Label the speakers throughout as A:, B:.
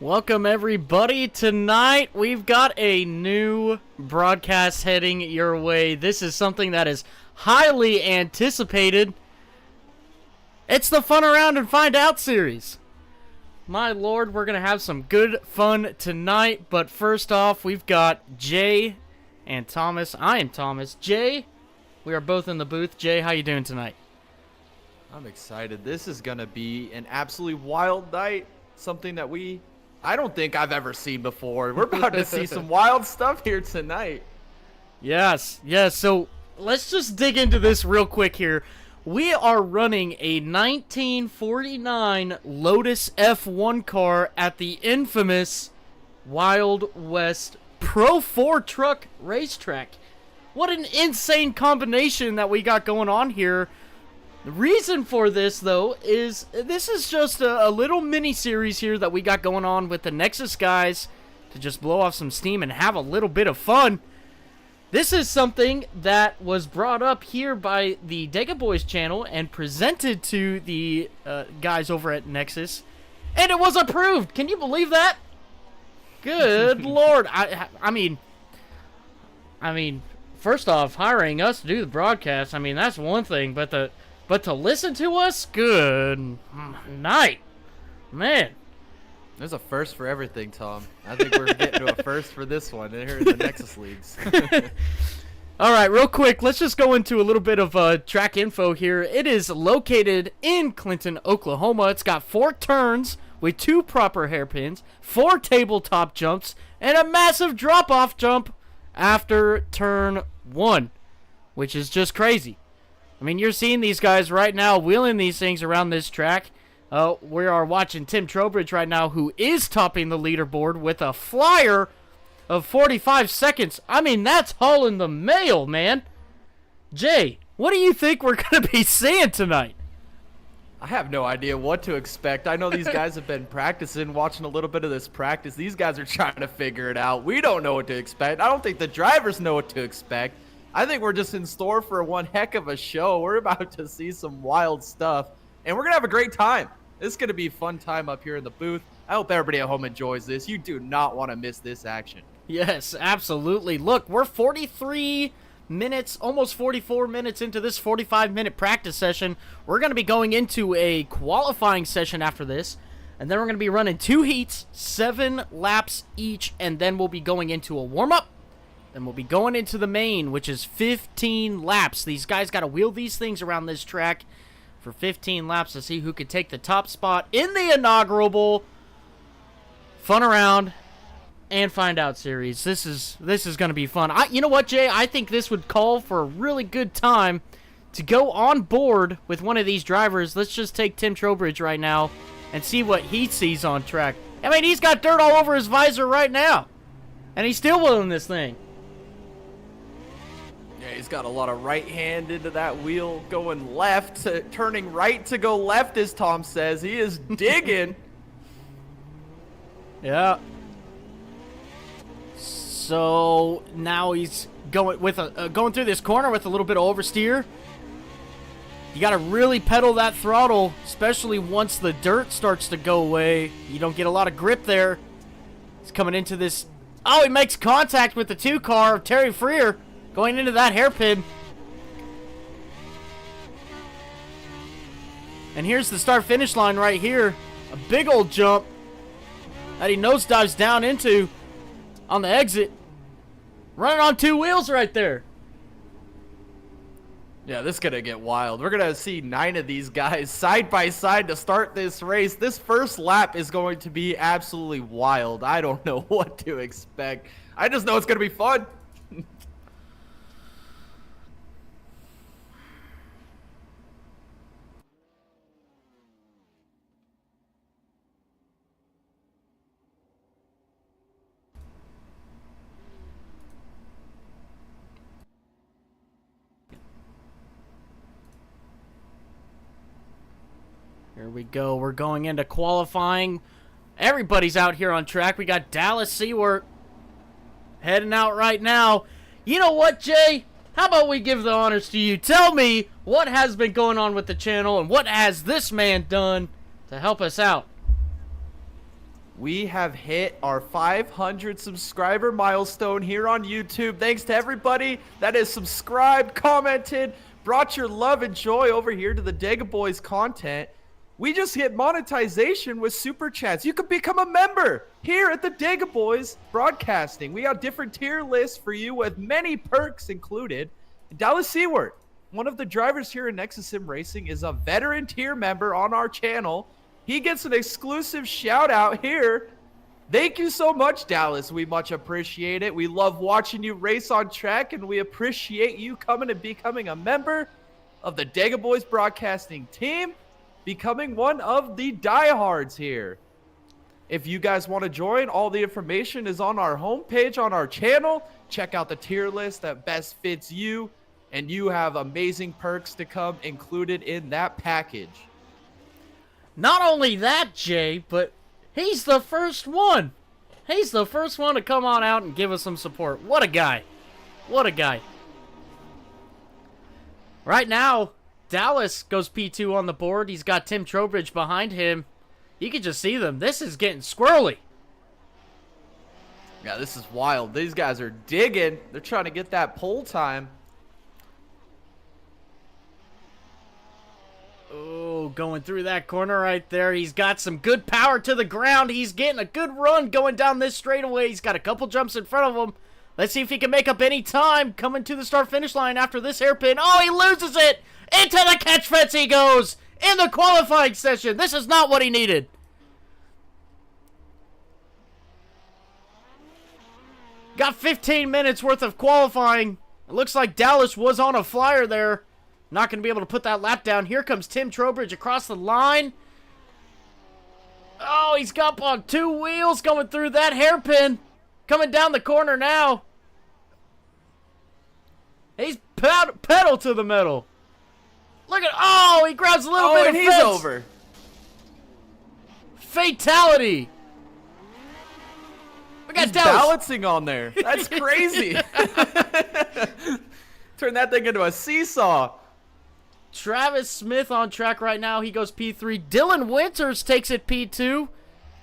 A: Welcome everybody. Tonight we've got a new broadcast heading your way. This is something that is highly anticipated. It's the Fun Around and Find Out series. My lord, we're going to have some good fun tonight, but first off, we've got Jay and Thomas. I am Thomas. Jay, we are both in the booth. Jay, how you doing tonight?
B: I'm excited. This is going to be an absolutely wild night. Something that I don't think I've ever seen before. We're about to see some wild stuff here tonight.
A: Yes. So let's just dig into this real quick here. We are running a 1949 Lotus F1 car at the infamous Wild West Pro 4 truck racetrack. What an insane combination that we got going on here. The reason for this, though, is this is just a little mini-series here that we got going on with the Nexus guys to just blow off some steam and have a little bit of fun. This is something that was brought up here by the Dega Boys channel and presented to the guys over at Nexus, and it was approved. Can you believe that? Good lord. I mean, first off, hiring us to do the broadcast, I mean, that's one thing, but to listen to us, good night. Man.
B: There's a first for everything, Tom. I think we're getting to a first for this one here in the Nexus Leagues.
A: All right, real quick, let's just go into a little bit of track info here. It is located in Clinton, Oklahoma. It's got 4 turns with 2 proper hairpins, 4 tabletop jumps, and a massive drop-off jump after turn 1, which is just crazy. I mean, you're seeing these guys right now wheeling these things around this track. We are watching Tim Trowbridge right now, who is topping the leaderboard with a flyer of 45 seconds. I mean, that's hauling the mail, man. Jay, what do you think we're going to be seeing tonight?
B: I have no idea what to expect. I know these guys have been practicing, watching a little bit of this practice. These guys are trying to figure it out. We don't know what to expect. I don't think the drivers know what to expect. I think we're just in store for one heck of a show. We're about to see some wild stuff, and we're going to have a great time. This is going to be a fun time up here in the booth. I hope everybody at home enjoys this. You do not want to miss this action.
A: Yes, absolutely. Look, we're 43 minutes, almost 44 minutes into this 45-minute practice session. We're going to be going into a qualifying session after this, and then we're going to be running 2 heats, 7 laps each, and then we'll be going into a warm-up. Then we'll be going into the main, which is 15 laps. These guys got to wheel these things around this track for 15 laps to see who could take the top spot in the inaugural Fun Around and Find Out series. This is going to be fun. You know what, Jay? I think this would call for a really good time to go on board with one of these drivers. Let's just take Tim Trowbridge right now and see what he sees on track. I mean, he's got dirt all over his visor right now, and he's still wheeling this thing.
B: Yeah, he's got a lot of right hand into that wheel, going left, turning right to go left, as Tom says. He is digging.
A: Yeah. So now he's going with going through this corner with a little bit of oversteer. You got to really pedal that throttle, especially once the dirt starts to go away. You don't get a lot of grip there. He's coming into this. Oh, he makes contact with the 2 car of Terry Freer. Going into that hairpin. And here's the start-finish line right here. A big old jump that he nosedives down into on the exit. Running on 2 wheels right there.
B: Yeah, this is going to get wild. We're going to see 9 of these guys side by side to start this race. This first lap is going to be absolutely wild. I don't know what to expect. I just know it's going to be fun.
A: Here we go. We're going into qualifying. Everybody's out here on track. We got Dallas Seward heading out right now. You know what, Jay? How about we give the honors to you? Tell me what has been going on with the channel and what has this man done to help us out.
B: we have hit our 500 subscriber milestone here on YouTube. Thanks to everybody that has subscribed, commented, brought your love and joy over here to the Dega Boys content. We just hit monetization with super chats. You could become a member here at the Dega Boys Broadcasting. We got different tier lists for you with many perks included. Dallas Seward, one of the drivers here in Nexus Sim Racing, is a veteran tier member on our channel. He gets an exclusive shout out here. Thank you so much, Dallas. We much appreciate it. We love watching you race on track, and we appreciate you coming and becoming a member of the Dega Boys Broadcasting team, becoming one of the diehards here. If you guys want to join, all the information is on our homepage on our channel. Check out the tier list that best fits you, and you have amazing perks to come included in that package.
A: Not only that, Jay, but he's the first one. He's the first one to come on out and give us some support. What a guy. What a guy. Right now, Dallas goes P2 on the board. He's got Tim Trowbridge behind him. You can just see them. This is getting squirrely.
B: Yeah, this is wild. These guys are digging. They're trying to get that pole time.
A: Oh, going through that corner right there. He's got some good power to the ground. He's getting a good run going down this straightaway. He's got a couple jumps in front of him. Let's see if he can make up any time coming to the start-finish line after this hairpin. Oh, he loses it! Into the catch fence he goes! In the qualifying session. This is not what he needed. Got 15 minutes worth of qualifying. It looks like Dallas was on a flyer there. Not going to be able to put that lap down. Here comes Tim Trowbridge across the line. Oh, he's up on two wheels going through that hairpin. Coming down the corner now. He's pedal to the metal. Look at, oh, he grabs a little bit of
B: and he's
A: fence.
B: over.
A: Fatality. We got
B: He's
A: Dallas.
B: balancing on there. That's crazy. Turn that thing into a seesaw.
A: Travis Smith on track right now. He goes P3. Dylan Winters takes it P2.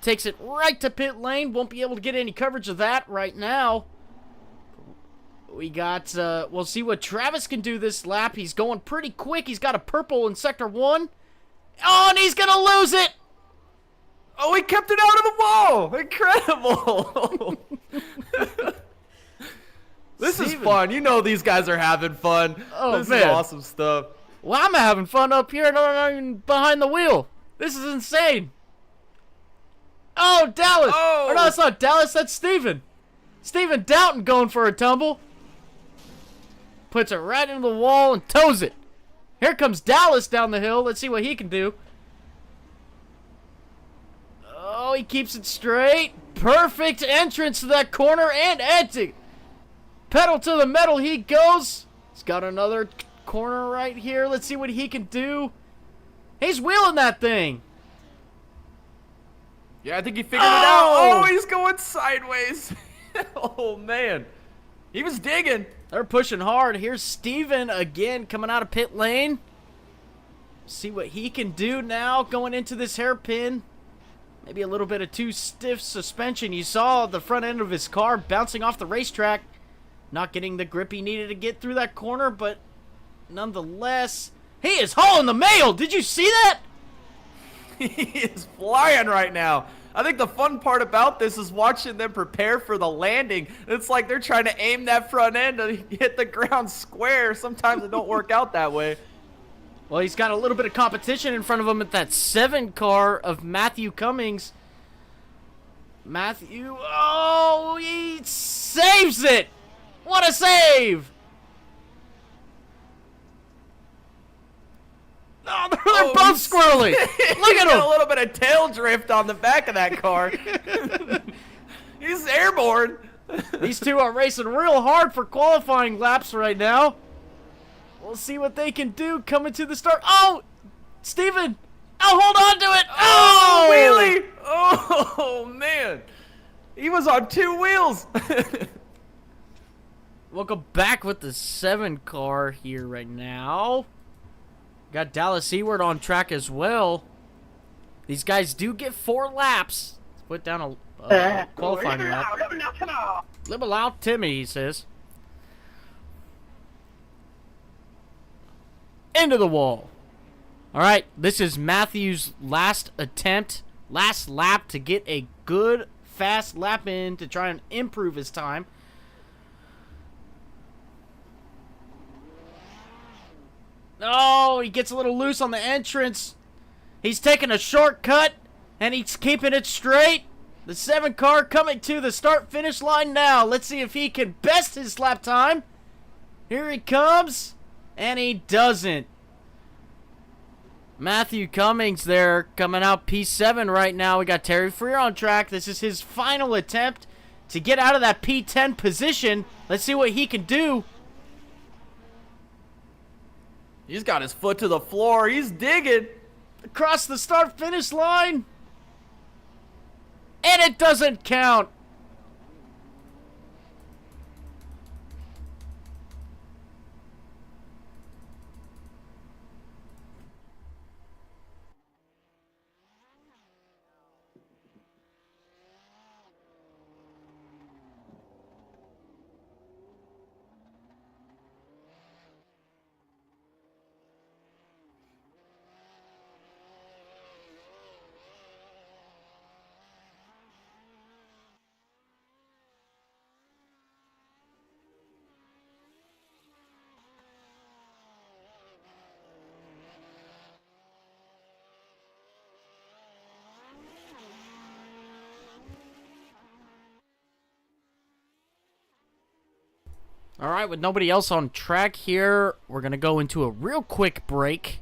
A: Takes it right to pit lane. Won't be able to get any coverage of that right now. We got, we'll see what Travis can do this lap. He's going pretty quick. He's got a purple in sector 1. Oh, and he's going to lose it.
B: Oh, he kept it out of the wall. Incredible. This is fun. You know these guys are having fun.
A: Oh,
B: this
A: man.
B: is awesome stuff.
A: Well, I'm having fun up here, not even behind the wheel. This is insane. Oh, Dallas.
B: Oh.
A: Or no, it's not Dallas. That's Steven. Steven Doughton going for a tumble. Puts it right into the wall and tows it. Here comes Dallas down the hill. Let's see what he can do. Oh, he keeps it straight. Perfect entrance to that corner and exit. Pedal to the metal he goes. He's got another corner right here. Let's see what he can do. He's wheeling that thing.
B: Yeah, I think he figured it out. Oh, he's going sideways. Oh, man. He was digging.
A: They're pushing hard. Here's Steven again coming out of pit lane. See what he can do now going into this hairpin. Maybe a little bit of too stiff suspension. You saw the front end of his car bouncing off the racetrack. Not getting the grip he needed to get through that corner, but nonetheless, he is hauling the mail. Did you see that?
B: He is flying right now. I think the fun part about this is watching them prepare for the landing. It's like they're trying to aim that front end to hit the ground square. Sometimes it don't work out that way.
A: Well, he's got a little bit of competition in front of him at that 7 car of Matthew Cummings. Matthew, oh, he saves it. What a save. Oh, they're both squirrely. Look at him.
B: A little bit of tail drift on the back of that car. He's airborne.
A: These two are racing real hard for qualifying laps right now. We'll see what they can do coming to the start. Oh, Steven. Oh, hold on to it.
B: Oh, wheelie. Oh, man. He was on 2 wheels.
A: We'll go back with the 7 car here right now. Got Dallas Seward on track as well. These guys do get 4 laps. put down a qualifying lap. Level out Timmy, he says. Into the wall. All right, this is Matthew's last attempt, last lap to get a good, fast lap in to try and improve his time. Oh, he gets a little loose on the entrance. He's taking a shortcut, and he's keeping it straight. The 7 car coming to the start-finish line now. Let's see if he can best his lap time. Here he comes, and he doesn't. Matthew Cummings there, coming out P7 right now. We got Terry Freer on track. This is his final attempt to get out of that P10 position. Let's see what he can do.
B: He's got his foot to the floor. He's digging.
A: Across the start-finish line. And it doesn't count. All right, with nobody else on track here, we're going to go into a real quick break.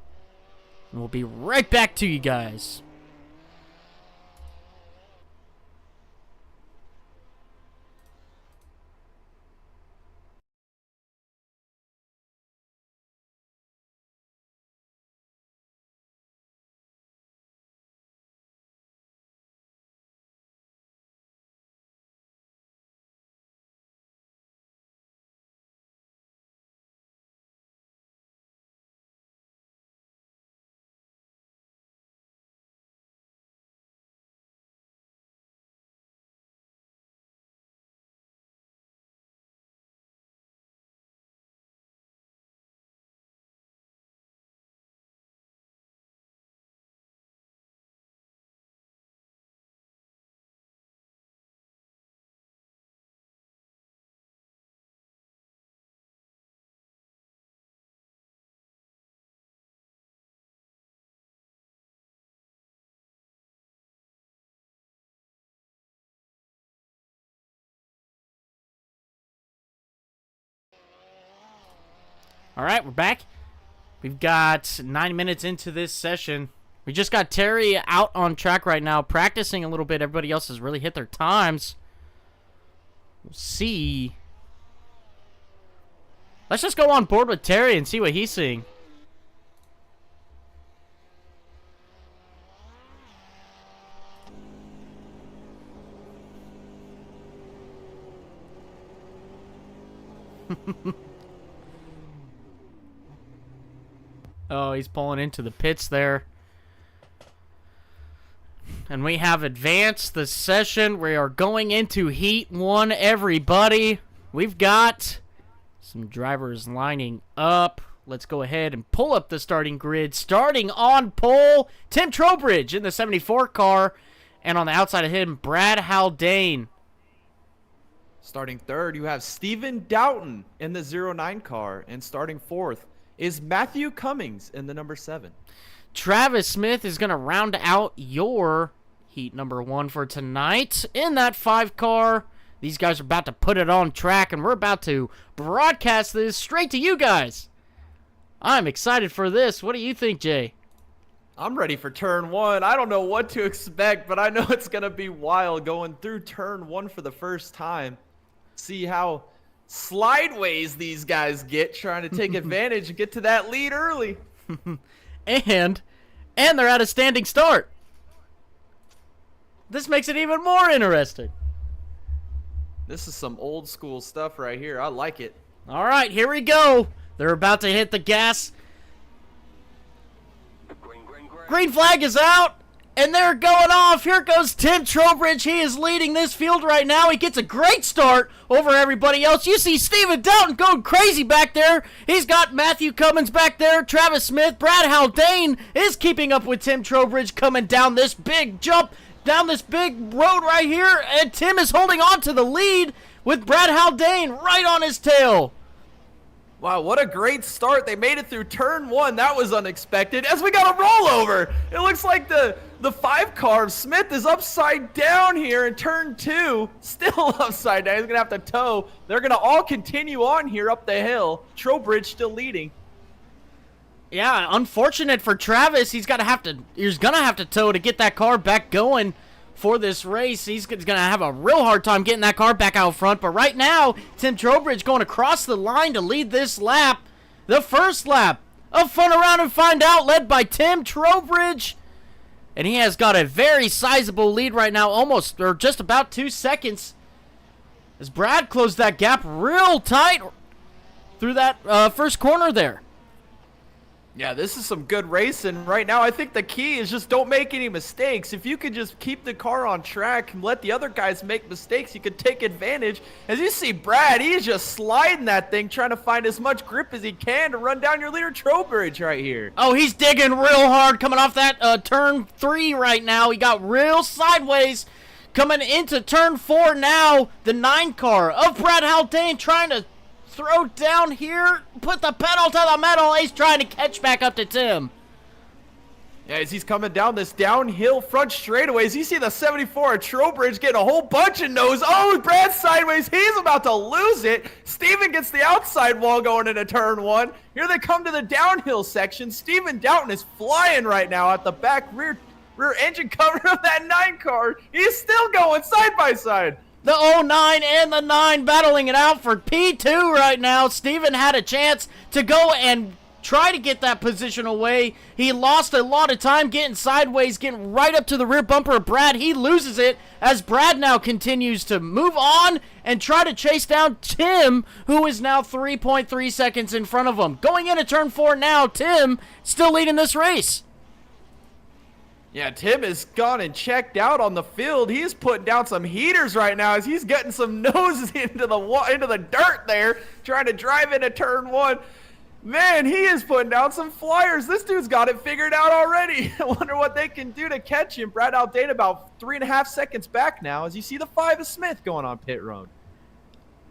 A: And we'll be right back to you guys. All right, we're back. We've got 9 minutes into this session. We just got Terry out on track right now, practicing a little bit. Everybody else has really hit their times. We'll see. Let's just go on board with Terry and see what he's seeing. Oh, he's pulling into the pits there. And we have advanced the session. We are going into Heat 1, everybody. We've got some drivers lining up. Let's go ahead and pull up the starting grid. Starting on pole, Tim Trowbridge in the 74 car. And on the outside of him, Brad Haldane.
B: Starting third, you have Steven Doughton in the 09 car. And starting fourth is Matthew Cummings in the number 7.
A: Travis Smith is going to round out your Heat number 1 for tonight in that 5 car. These guys are about to put it on track, and we're about to broadcast this straight to you guys. I'm excited for this. What do you think, Jay?
B: I'm ready for turn 1. I don't know what to expect, but I know it's going to be wild going through turn 1 for the first time. See how slideways these guys get, trying to take advantage and get to that lead early.
A: and they're at a standing start. This makes it even more interesting.
B: This is some old school stuff right here. I like it.
A: All right, here we go. They're about to hit the gas. Green flag is out. And they're going off. Here goes Tim Trowbridge. He is leading this field right now. He gets a great start over everybody else. You see Steven Doughton going crazy back there. He's got Matthew Cummins back there. Travis Smith. Brad Haldane is keeping up with Tim Trowbridge coming down this big jump, down this big road right here. And Tim is holding on to the lead with Brad Haldane right on his tail.
B: Wow, what a great start. They made it through turn 1. That was unexpected as we got a rollover. It looks like the 5 car, Smith, is upside down here in turn 2. Still upside down. He's going to have to tow. They're going to all continue on here up the hill. Trowbridge still leading.
A: Yeah, unfortunate for Travis. He's going to have to tow to get that car back going for this race. He's going to have a real hard time getting that car back out front. But right now, Tim Trowbridge going across the line to lead this lap. The first lap of Fun Around and Find Out, led by Tim Trowbridge. And he has got a very sizable lead right now, almost, or just about 2 seconds. As Brad closed that gap real tight through that first corner there.
B: Yeah, this is some good racing right now. I think the key is just don't make any mistakes. If you could just keep the car on track and let the other guys make mistakes, you could take advantage. As you see Brad, he's just sliding that thing, trying to find as much grip as he can to run down your leader Trowbridge right here.
A: Oh, he's digging real hard coming off that turn 3 right now. He got real sideways coming into turn 4 now. The 9 car of Brad Haldane trying to throw down here, put the pedal to the metal. He's trying to catch back up to Tim.
B: Yeah, as he's coming down this downhill front straightaways, you see the 74 at Trowbridge getting a whole bunch of nose. Oh, Brad's sideways. He's about to lose it. Steven gets the outside wall going into turn 1. Here they come to the downhill section. Steven Doughton is flying right now at the back rear engine cover of that 9 car. He's still going side by side.
A: The 09 and the 9 battling it out for P2 right now. Steven had a chance to go and try to get that position away. He lost a lot of time getting sideways, getting right up to the rear bumper of Brad. He loses it as Brad now continues to move on and try to chase down Tim, who is now 3.3 seconds in front of him. Going into turn 4 now, Tim still leading this race.
B: Yeah, Tim has gone and checked out on the field. He's putting down some heaters right now as he's getting some noses into the dirt there, trying to drive into turn 1. Man, he is putting down some flyers. This dude's got it figured out already. I wonder what they can do to catch him. Brad Haldane about 3.5 seconds back now as you see the 5 of Smith going on pit road.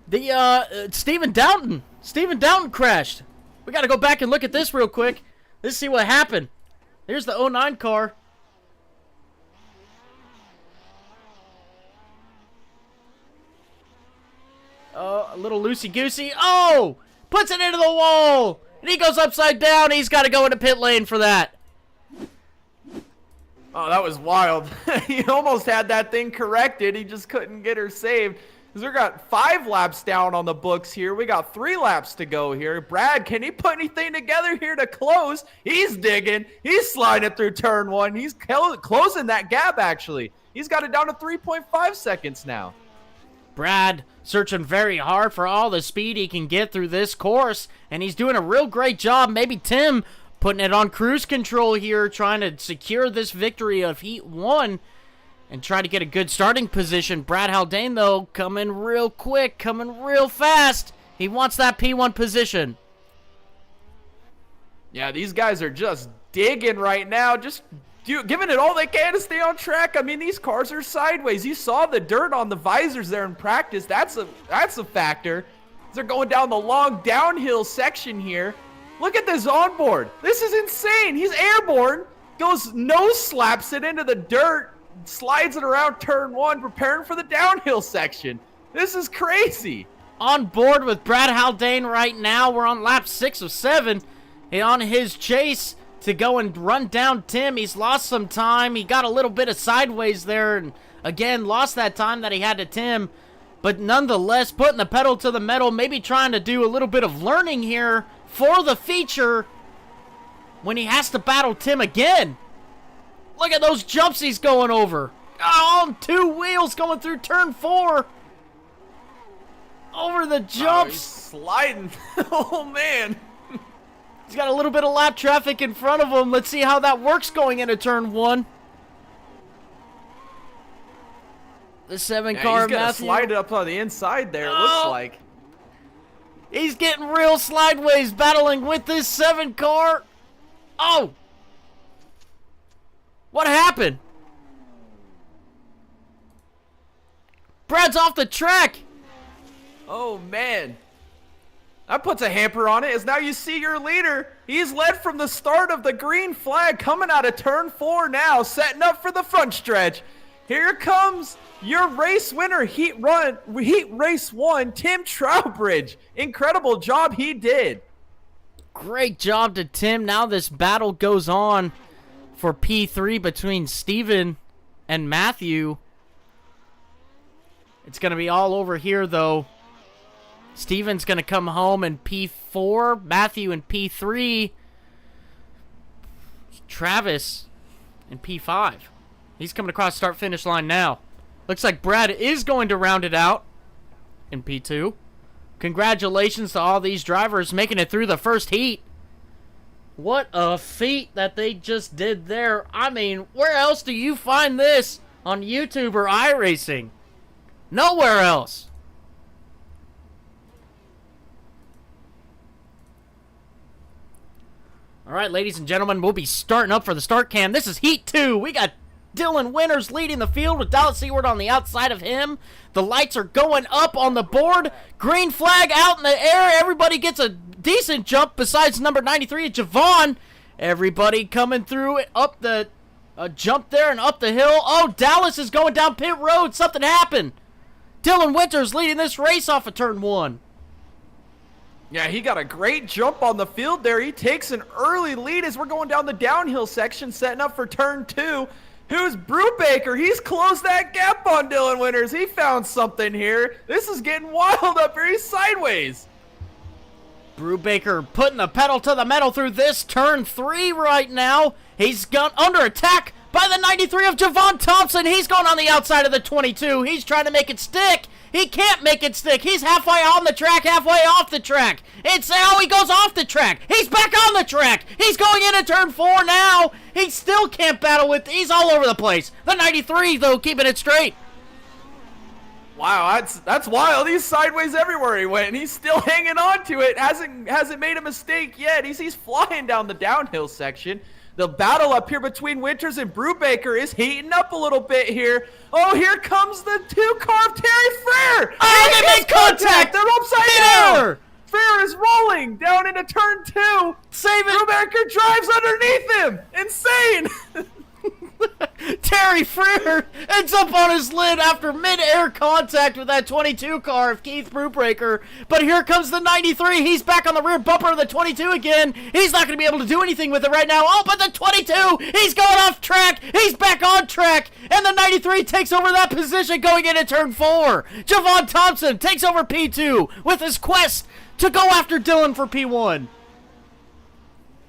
A: The Steven Doughton crashed. We got to go back and look at this real quick. Let's see what happened. Here's the 09 car. Oh, a little loosey-goosey. Oh! Puts it into the wall! And he goes upside down. He's got to go into pit lane for that.
B: Oh, that was wild. He almost had that thing corrected. He just couldn't get her saved. Because we got 5 laps down on the books here. We got 3 laps to go here. Brad, can he put anything together here to close? He's digging. He's sliding it through turn 1. He's closing that gap, actually. He's got it down to 3.5 seconds now.
A: Brad searching very hard for all the speed he can get through this course, and he's doing a real great job. Maybe Tim putting it on cruise control here, trying to secure this victory of Heat 1 and try to get a good starting position. Brad Haldane, though, coming real quick, coming real fast. He wants that P1 position.
B: Yeah, these guys are just digging right now, just giving it all they can to stay on track. I mean, these cars are sideways. You saw the dirt on the visors there in practice. That's a factor. They're going down the long downhill section here. Look at this onboard. This is insane. He's airborne, goes nose slaps it into the dirt, slides it around turn 1, preparing for the downhill section. This is crazy.
A: On board with Brad Haldane right now. We're on lap 6 of 7. And on his chase to go and run down Tim. He's lost some time. He got a little bit of sideways there and again lost that time that he had to Tim. But nonetheless, putting the pedal to the metal, maybe trying to do a little bit of learning here for the feature when he has to battle Tim again. Look at those jumps he's going over. Oh, on 2 wheels going through turn 4. Over the jumps.
B: He's sliding. Oh, man.
A: He's got a little bit of lap traffic in front of him. Let's see how that works going into turn 1. The 7
B: Yeah,
A: car,
B: he's gonna
A: Matthew.
B: slide it up on the inside there, it looks like.
A: He's getting real sideways, battling with this 7 car. Oh! What happened? Brad's off the track.
B: Oh, man. That puts a hamper on it, as now you see your leader. He's led from the start of the green flag, coming out of turn 4 now, setting up for the front stretch. Here comes your race winner, Heat Race 1, Tim Trowbridge. Incredible job he did.
A: Great job to Tim. Now this battle goes on for P3 between Steven and Matthew. It's going to be all over here, though. Steven's going to come home in P4. Matthew in P3. Travis in P5. He's coming across start-finish line now. Looks like Brad is going to round it out in P2. Congratulations to all these drivers making it through the first heat. What a feat that they just did there. I mean, where else do you find this on YouTube or iRacing? Nowhere else. All right, ladies and gentlemen, we'll be starting up for the start cam. This is Heat 2. We got Dylan Winters leading the field with Dallas Seward on the outside of him. The lights are going up on the board. Green flag out in the air. Everybody gets a decent jump besides number 93, Javon. Everybody coming through up the jump there and up the hill. Oh, Dallas is going down pit road. Something happened. Dylan Winters leading this race off of turn 1.
B: Yeah, he got a great jump on the field there. He takes an early lead as we're going down the downhill section, setting up for turn 2. Who's Brubaker? He's closed that gap on Dylan Winters. He found something here. This is getting wild up here. He's sideways.
A: Brubaker putting the pedal to the metal through this turn 3 right now. He's gone under attack by the 93 of Javon Thompson. He's going on the outside of the 22. He's trying to make it stick. He can't make it stick. He's halfway on the track, halfway off the track. It's how he goes off the track. He's back on the track. He's going into turn 4 now. He still can't battle with. He's all over the place. The 93, though, keeping it straight.
B: Wow, that's wild. He's sideways everywhere he went, and he's still hanging on to it. Hasn't made a mistake yet. He's flying down the downhill section. The battle up here between Winters and Brubaker is heating up a little bit here. Oh, here comes the 2-car of Terry Frere.
A: Oh, they make contact.
B: They're upside down. Frere is rolling down into turn 2.
A: Save it.
B: Brubaker drives underneath him. Insane.
A: Terry Frere ends up on his lid after mid-air contact with that 22 car of Keith Brubaker. But here comes the 93. He's back on the rear bumper of the 22 again. He's not going to be able to do anything with it right now. Oh, but the 22, he's going off track. He's back on track. And the 93 takes over that position going into turn 4. Javon Thompson takes over P2 with his quest to go after Dylan for P1.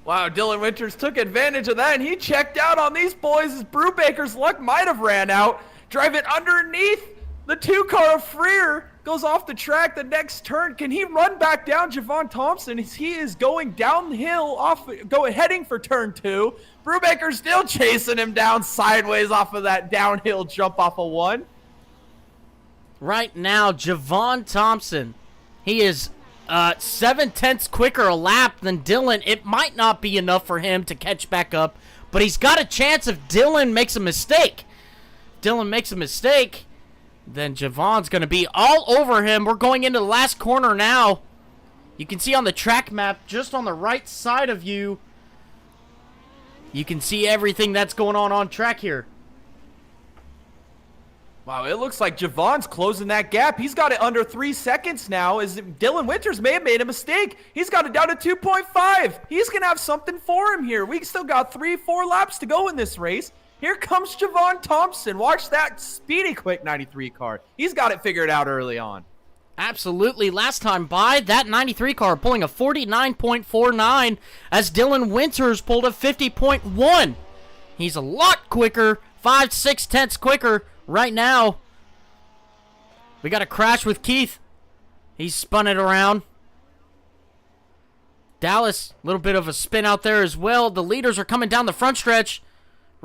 B: Wow, Dylan Winters took advantage of that, and he checked out on these boys as Brubaker's luck might have ran out. Driving underneath the 2-car of Freer, goes off the track the next turn. Can he run back down Javon Thompson? He is going downhill, heading for turn 2. Brubaker's still chasing him down sideways off of that downhill jump off of 1.
A: Right now, Javon Thompson, he is 7/10 quicker a lap than Dylan. It might not be enough for him to catch back up, but he's got a chance if Dylan makes a mistake. Dylan makes a mistake, then Javon's going to be all over him. We're going into the last corner now. You can see on the track map, just on the right side of you, you can see everything that's going on track here.
B: Wow, it looks like Javon's closing that gap. He's got it under 3 seconds now, as Dylan Winters may have made a mistake. He's got it down to 2.5. He's going to have something for him here. We still got 3-4 laps to go in this race. Here comes Javon Thompson. Watch that speedy quick 93 car. He's got it figured out early on.
A: Absolutely. Last time by, that 93 car pulling a 49.49 as Dylan Winters pulled a 50.1. He's a lot quicker, 5/6 quicker. Right now, we got a crash with Keith. He's spun it around. Dallas, a little bit of a spin out there as well. The leaders are coming down the front stretch.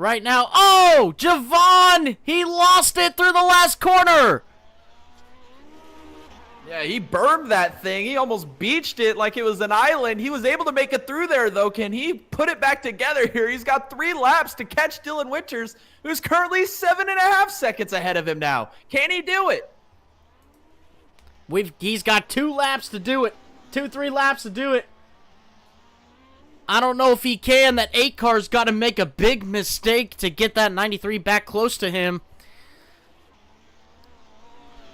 A: right now. Oh, Javon! He lost it through the last corner.
B: Yeah, he bermed that thing. He almost beached it like it was an island. He was able to make it through there, though. Can he put it back together here? He's got 3 laps to catch Dylan Winters, who's currently 7.5 seconds ahead of him now. Can he do it?
A: He's got 2 laps to do it. 3 laps to do it. I don't know if he can. That 8 car's got to make a big mistake to get that 93 back close to him.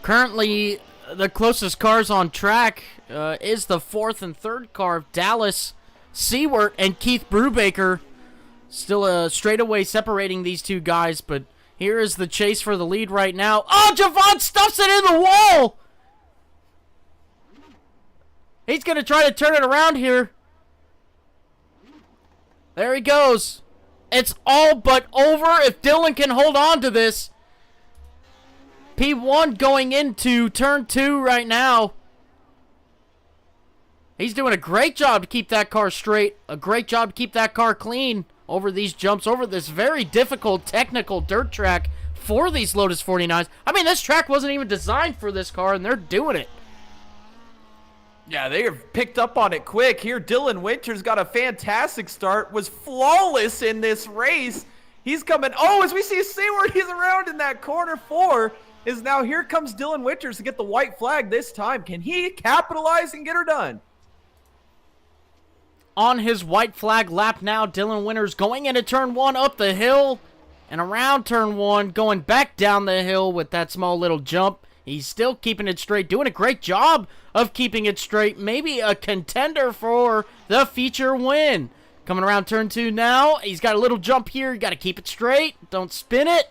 A: Currently, the closest cars on track is the 4th and 3rd car of Dallas Seward and Keith Brubaker. Still a straightaway separating these 2 guys, but here is the chase for the lead right now. Oh, Javon stuffs it in the wall! He's going to try to turn it around here. There he goes. It's all but over if Dylan can hold on to this. P1 going into turn 2 right now. He's doing a great job to keep that car straight. A great job to keep that car clean over these jumps, over this very difficult technical dirt track for these Lotus 49's. I mean, this track wasn't even designed for this car, and they're doing it.
B: Yeah, they have picked up on it quick. Here, Dylan Winters got a fantastic start, was flawless in this race. He's coming. Oh, as we see Seward, he's around in that corner 4. Is now here comes Dylan Winters to get the white flag this time. Can he capitalize and get her done?
A: On his white flag lap now, Dylan Winters going into turn 1 up the hill and around turn 1, going back down the hill with that small little jump. He's still keeping it straight, doing a great job of keeping it straight. Maybe a contender for the feature win. Coming around turn 2 now. He's got a little jump here. You got to keep it straight. Don't spin it.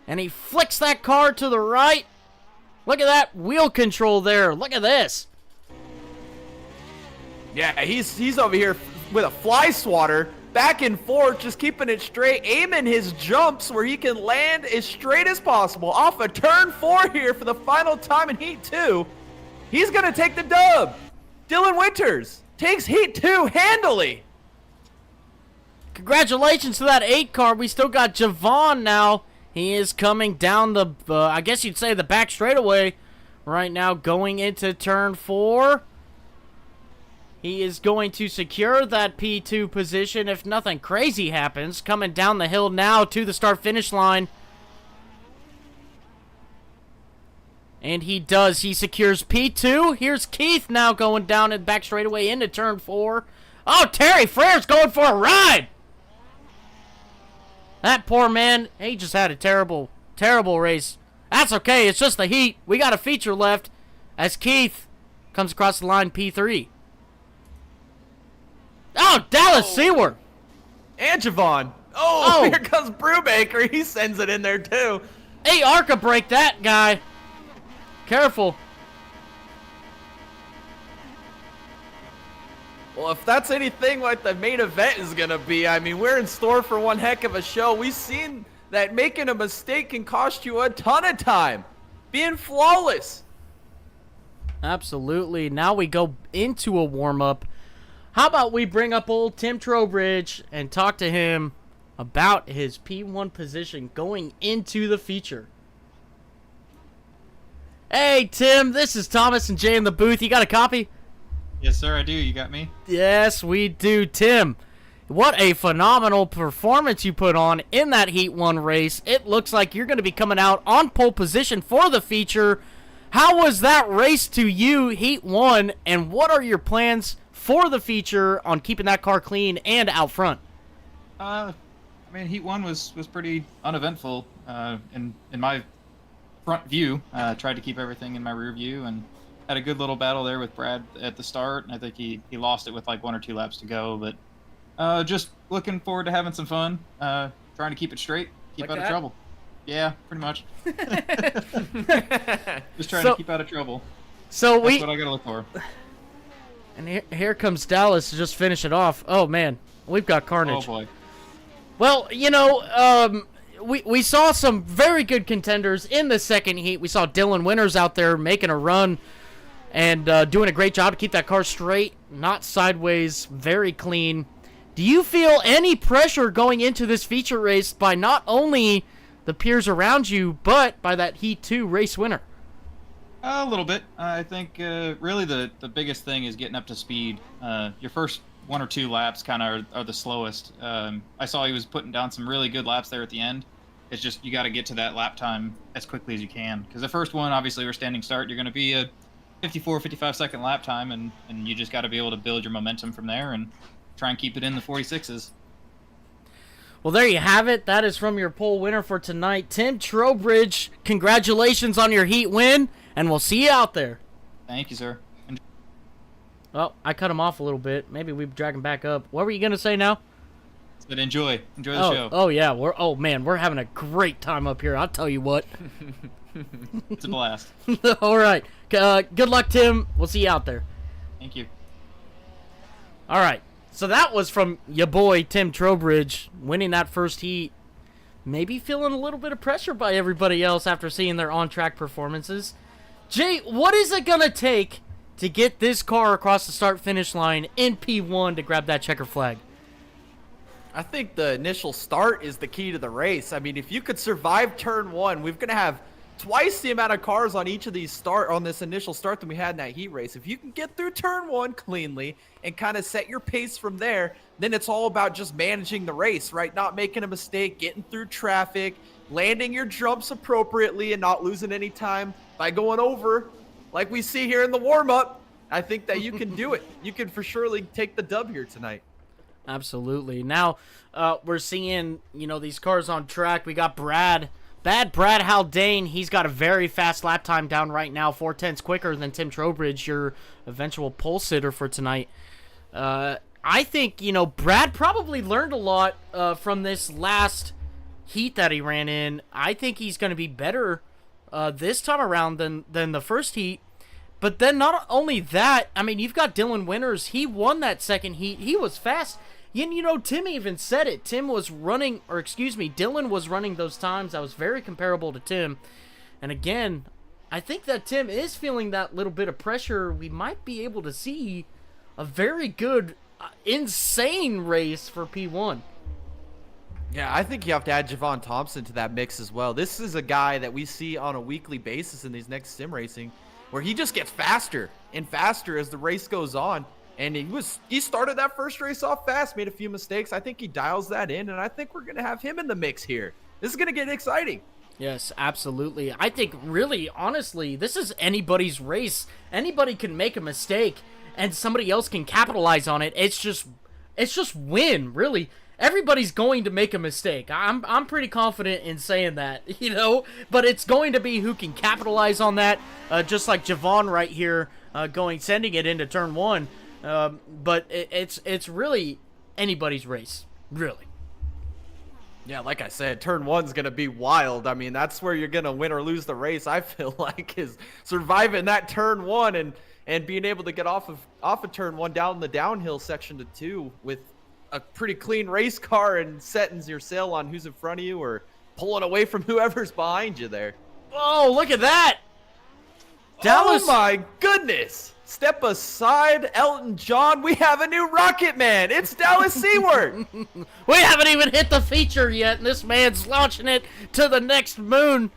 A: And he flicks that car to the right. Look at that wheel control there. Look at this.
B: Yeah, he's over here with a fly swatter. Back and forth, just keeping it straight, aiming his jumps where he can land as straight as possible. Off of turn 4 here for the final time in Heat 2. He's going to take the dub. Dylan Winters takes Heat 2 handily.
A: Congratulations to that 8 car. We still got Javon now. He is coming down the, I guess you'd say the back straightaway right now, going into turn 4. He is going to secure that P2 position if nothing crazy happens. Coming down the hill now to the start-finish line. And he does. He secures P2. Here's Keith now going down and back straightaway into turn 4. Oh, Terry Frere's going for a ride. That poor man, he just had a terrible, terrible race. That's okay. It's just the heat. We got a feature left as Keith comes across the line P3. Oh, Dallas Seward.
B: And Javon. Oh, here comes Brubaker. He sends it in there, too.
A: Hey, Arca, break that guy. Careful.
B: Well, if that's anything like the main event is going to be, I mean, we're in store for one heck of a show. We've seen that making a mistake can cost you a ton of time. Being flawless.
A: Absolutely. Now we go into a warm-up. How about we bring up old Tim Trowbridge and talk to him about his P1 position going into the feature. Hey, Tim, this is Thomas and Jay in the booth. You got a copy?
C: Yes, sir, I do. You got me?
A: Yes, we do. Tim, what a phenomenal performance you put on in that Heat 1 race. It looks like you're going to be coming out on pole position for the feature. How was that race to you, Heat 1, and what are your plans for the feature on keeping that car clean and out front?
C: I mean, Heat 1 was pretty uneventful in my front view. Tried to keep everything in my rear view and had a good little battle there with Brad at the start. And I think he lost it with like 1 or 2 laps to go. But just looking forward to having some fun, trying to keep it straight, keep
B: like
C: out
B: that?
C: of trouble. Yeah, pretty much. Just trying to keep out of trouble.
A: So
C: That's what I gotta look for.
A: And here comes Dallas to just finish it off. Oh, man. We've got carnage.
C: Oh, boy.
A: Well, you know, we saw some very good contenders in the second heat. We saw Dylan Winters out there making a run and doing a great job to keep that car straight, not sideways, very clean. Do you feel any pressure going into this feature race by not only the peers around you, but by that Heat 2 race winner?
C: A little bit. I think really the biggest thing is getting up to speed. Your first 1 or 2 laps kind of are the slowest. I saw he was putting down some really good laps there at the end. It's just you got to get to that lap time as quickly as you can. Because the first one, obviously, we're standing start. You're going to be a 54, 55-second lap time, and you just got to be able to build your momentum from there and try and keep it in the 46s.
A: Well, there you have it. That is from your pole winner for tonight, Tim Trowbridge. Congratulations on your Heat win, and we'll see you out there.
C: Thank you, sir.
A: Oh, I cut him off a little bit. Maybe we drag him back up. What were you going to say now?
C: But enjoy the show.
A: Oh, yeah. We're having a great time up here. I'll tell you what.
C: It's a blast.
A: All right. Good luck, Tim. We'll see you out there.
C: Thank you.
A: All right. So that was from your boy, Tim Trowbridge, winning that first heat. Maybe feeling a little bit of pressure by everybody else after seeing their on-track performances. Jay, what is it going to take to get this car across the start-finish line in P1 to grab that checker flag?
B: I think the initial start is the key to the race. I mean, if you could survive turn 1, we're going to have twice the amount of cars on each of these on this initial start than we had in that heat race. If you can get through turn 1 cleanly and kind of set your pace from there, then it's all about just managing the race, right? Not making a mistake, getting through traffic, landing your jumps appropriately and not losing any time by going over like we see here in the warm-up. I think that you can do it. You can for surely take the dub here tonight.
A: Absolutely. Now, we're seeing, these cars on track. We got Bad Brad Haldane. He's got a very fast lap time down right now, 4/10 quicker than Tim Trowbridge, your eventual pole sitter for tonight. I think, Brad probably learned a lot from this last heat that he ran in. I think he's going to be better this time around than the first heat. But then not only that, I mean, you've got Dylan Winters. He won that second heat. He was fast. And, Tim even said it. Dylan was running those times that was very comparable to Tim. And again, I think that Tim is feeling that little bit of pressure. We might be able to see a very good, insane race for P1.
B: Yeah, I think you have to add Javon Thompson to that mix as well. This is a guy that we see on a weekly basis in these next sim racing where he just gets faster and faster as the race goes on. And he started that first race off fast, made a few mistakes. I think he dials that in, and I think we're going to have him in the mix here. This is going to get exciting.
A: Yes, absolutely. I think really, honestly, this is anybody's race. Anybody can make a mistake, and somebody else can capitalize on it. It's just win, really. Everybody's going to make a mistake. I'm pretty confident in saying that, But it's going to be who can capitalize on that, just like Javon right here sending it into turn 1. But it's really anybody's race, really.
B: Yeah, like I said, turn 1's going to be wild. I mean, that's where you're going to win or lose the race, I feel like, is surviving that turn 1 and being able to get off of turn 1 down the downhill section to 2 with a pretty clean race car and setting your sail on who's in front of you or pulling away from whoever's behind you there.
A: Oh, look at that!
B: Dallas. Oh, my goodness. Step aside, Elton John. We have a new Rocket Man. It's Dallas Seward.
A: We haven't even hit the feature yet, and this man's launching it to the next moon.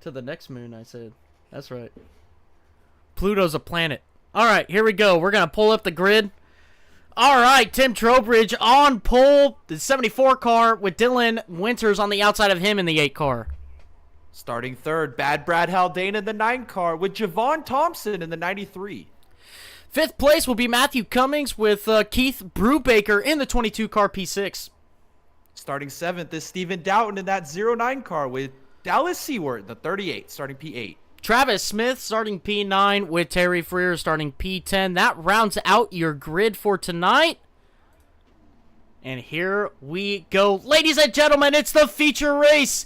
A: To the next moon, I said. That's right. Pluto's a planet. All right, here we go. We're going to pull up the grid. All right, Tim Trowbridge on pole, the 74 car, with Dylan Winters on the outside of him in the 8 car.
B: Starting third, Bad Brad Haldane in the 9 car with Javon Thompson in the 93.
A: 5th place will be Matthew Cummings with Keith Brubaker in the 22 car P6.
B: Starting 7th is Stephen Doughton in that 09 car with Dallas Seward, the 38, starting P8.
A: Travis Smith starting P9 with Terry Freer starting P10. That rounds out your grid for tonight. And here we go. Ladies and gentlemen, it's the feature race.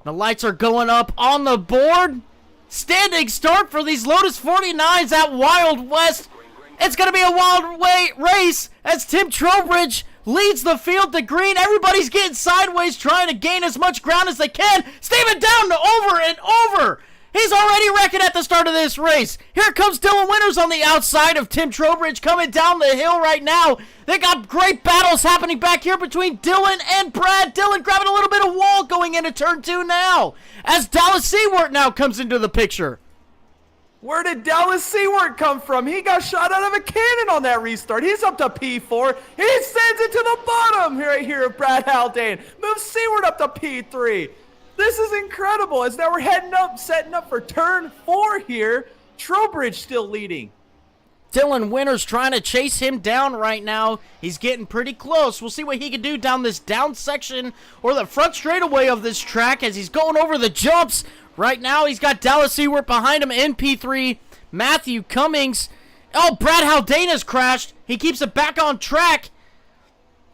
A: The lights are going up on the board. Standing start for these Lotus 49's at Wild West. It's going to be a wild race as Tim Trowbridge leads the field to green. Everybody's getting sideways, trying to gain as much ground as they can. Steven down over and over. He's already wrecking at the start of this race. Here comes Dylan Winters on the outside of Tim Trowbridge coming down the hill right now. They got great battles happening back here between Dylan and Brad. Dylan grabbing a little bit of wall going into turn 2 now as Dallas Seward now comes into the picture.
B: Where did Dallas Seward come from? He got shot out of a cannon on that restart. He's up to P4. He sends it to the bottom right here of Brad Haldane. Moves Seward up to P3. This is incredible as now we're heading up, setting up for turn 4 here. Trowbridge still leading.
A: Dylan Winters trying to chase him down right now. He's getting pretty close. We'll see what he can do down this down section or the front straightaway of this track as he's going over the jumps. Right now, he's got Dallas Seward behind him in P3. Matthew Cummings. Oh, Brad Haldane has crashed. He keeps it back on track.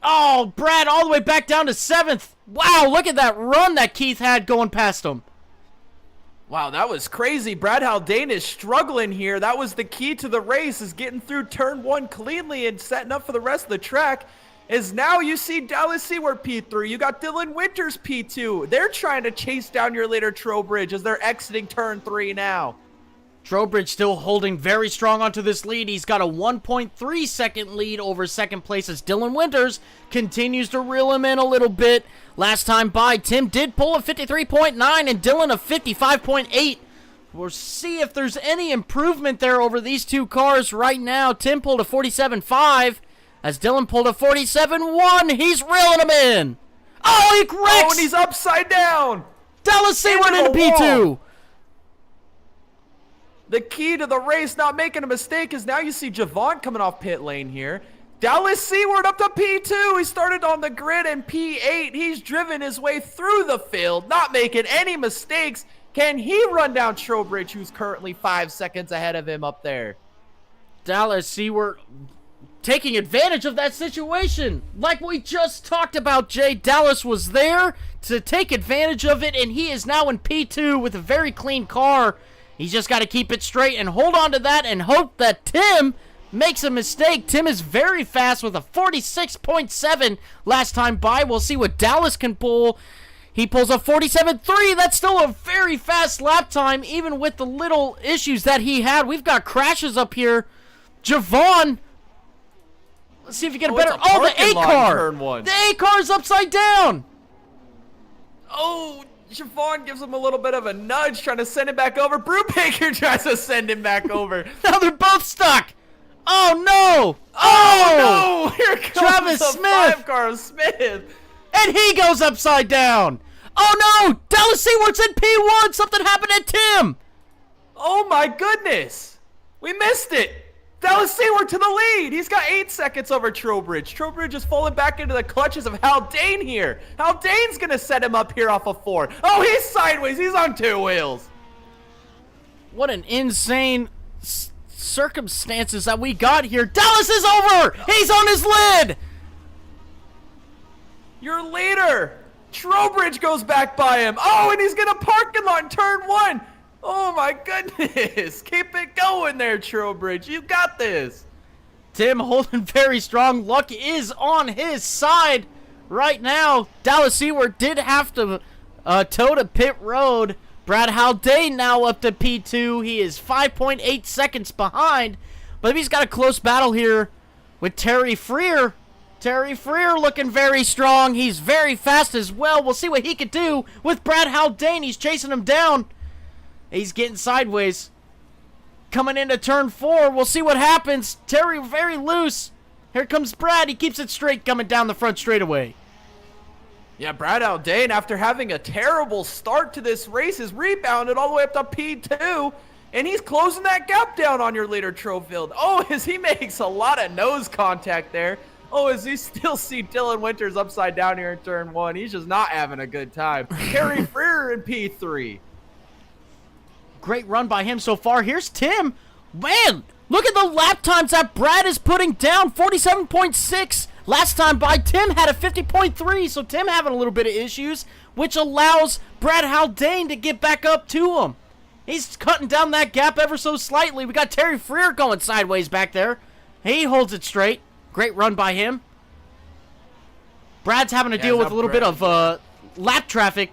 A: Oh, Brad all the way back down to 7th. Wow, look at that run that Keith had going past him.
B: Wow, that was crazy. Brad Haldane is struggling here. That was the key to the race, is getting through turn 1 cleanly and setting up for the rest of the track. Is now you see Dallas Seward P3. You got Dylan Winters P2. They're trying to chase down your leader Trowbridge as they're exiting turn 3 now.
A: Trowbridge still holding very strong onto this lead. He's got a 1.3 second lead over second place as Dylan Winters continues to reel him in a little bit. Last time by, Tim did pull a 53.9 and Dylan a 55.8. We'll see if there's any improvement there over these two cars right now. Tim pulled a 47.5 as Dylan pulled a 47.1. He's reeling him in. Oh, he wrecks!
B: Oh, and he's upside down.
A: Dallas Seward into P2.
B: The key to the race, not making a mistake, is now you see Javon coming off pit lane here. Dallas Seward up to P2. He started on the grid in P8. He's driven his way through the field, not making any mistakes. Can he run down Trowbridge, who's currently 5 seconds ahead of him up there?
A: Dallas Seward taking advantage of that situation. Like we just talked about, Jay, Dallas was there to take advantage of it, and he is now in P2 with a very clean car. He's just got to keep it straight and hold on to that and hope that Tim makes a mistake. Tim is very fast with a 46.7 last time by. We'll see what Dallas can pull. He pulls a 47.3. That's still a very fast lap time, even with the little issues that he had. We've got crashes up here. Javon. Let's see if you get a better. Oh, the A car. The A car is upside down.
B: Oh, Javon gives him a little bit of a nudge, trying to send him back over. Brubaker tries to send him back over.
A: Now they're both stuck. Oh, no.
B: Oh, no. Here comes
A: Travis
B: the
A: Smith.
B: 5-car Smith.
A: And he goes upside down. Oh, no. Dallas Seward's in P1. Something happened to Tim.
B: Oh, my goodness. We missed it. Dallas Seward to the lead. He's got 8 seconds over Trowbridge. Trowbridge is falling back into the clutches of Haldane here. Haldane's going to set him up here off of 4. Oh, he's sideways. He's on 2 wheels.
A: What an insane circumstances that we got here. Dallas is over. He's on his lid.
B: Your leader. Trowbridge goes back by him. Oh, and he's going to parking lot in turn 1. Oh, my goodness. Keep it going there, Trowbridge. You got this.
A: Tim holding very strong. Luck is on his side right now. Dallas Seward did have to toe to pit road. Brad Haldane now up to P2. He is 5.8 seconds behind. But he's got a close battle here with Terry Freer. Terry Freer looking very strong. He's very fast as well. We'll see what he can do with Brad Haldane. He's chasing him down. He's getting sideways. Coming into turn 4. We'll see what happens. Terry very loose. Here comes Brad. He keeps it straight coming down the front straightaway.
B: Yeah, Brad Haldane, after having a terrible start to this race, has rebounded all the way up to P2. And he's closing that gap down on your leader, Trofield. Oh, as he makes a lot of nose contact there. Oh, as you still see Dylan Winters upside down here in turn 1. He's just not having a good time. Terry Freer in P3.
A: Great run by him so far. Here's Tim. Man, look at the lap times that Brad is putting down. 47.6. Last time by, Tim had a 50.3. So Tim having a little bit of issues, which allows Brad Haldane to get back up to him. He's cutting down that gap ever so slightly. We got Terry Freer going sideways back there. He holds it straight. Great run by him. Brad's having to deal with a little bit of lap traffic.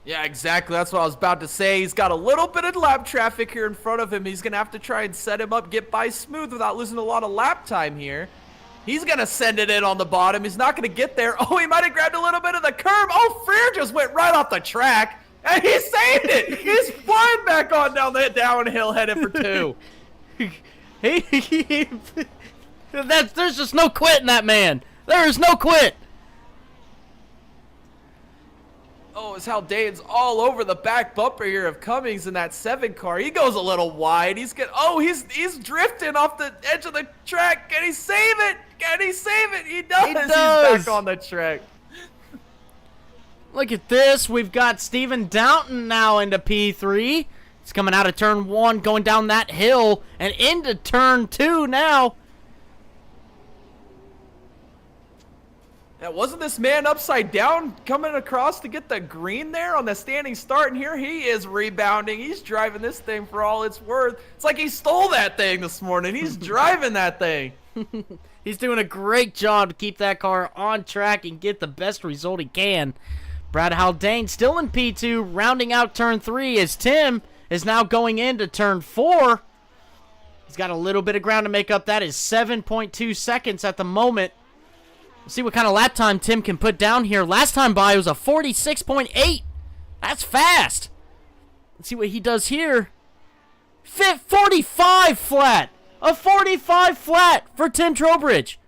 B: Yeah, exactly. That's what I was about to say. He's got a little bit of lap traffic here in front of him. He's going to have to try and set him up, get by smooth without losing a lot of lap time here. He's going to send it in on the bottom. He's not going to get there. Oh, he might have grabbed a little bit of the curb. Oh, Freer just went right off the track. And he saved it. He's flying back on down the downhill, headed for 2.
A: There's just no quit in that man. There is no quit.
B: Oh, it's Haldane's all over the back bumper here of Cummings in that 7 car. He goes a little wide. He's drifting off the edge of the track. Can he save it? Can he save it? He does. He's back on the track.
A: Look at this. We've got Steven Downton now into P3. He's coming out of turn 1, going down that hill and into turn 2 now.
B: Now, wasn't this man upside down coming across to get the green there on the standing start? And here he is rebounding. He's driving this thing for all it's worth. It's like he stole that thing this morning. He's driving that thing.
A: He's doing a great job to keep that car on track and get the best result he can. Brad Haldane still in P2, rounding out turn 3 as Tim is now going into turn 4. He's got a little bit of ground to make up. That is 7.2 seconds at the moment. See what kind of lap time Tim can put down here. Last time by, it was a 46.8. That's fast. Let's see what he does here. 45 flat. A 45 flat for Tim Trowbridge.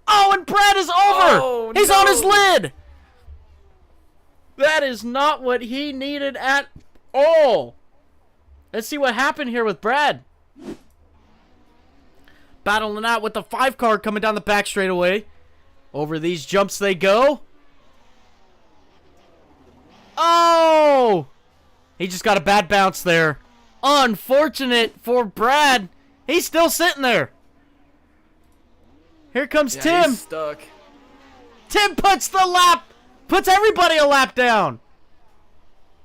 A: Oh, and Brad is over.
B: Oh,
A: He's
B: no.
A: on his lid. That is not what he needed at all. Let's see what happened here with Brad. Battling out with the 5 car coming down the back straightaway. Over these jumps they go. Oh! He just got a bad bounce there. Unfortunate for Brad. He's still sitting there. Here comes Tim.
B: He's stuck.
A: Tim puts everybody a lap down.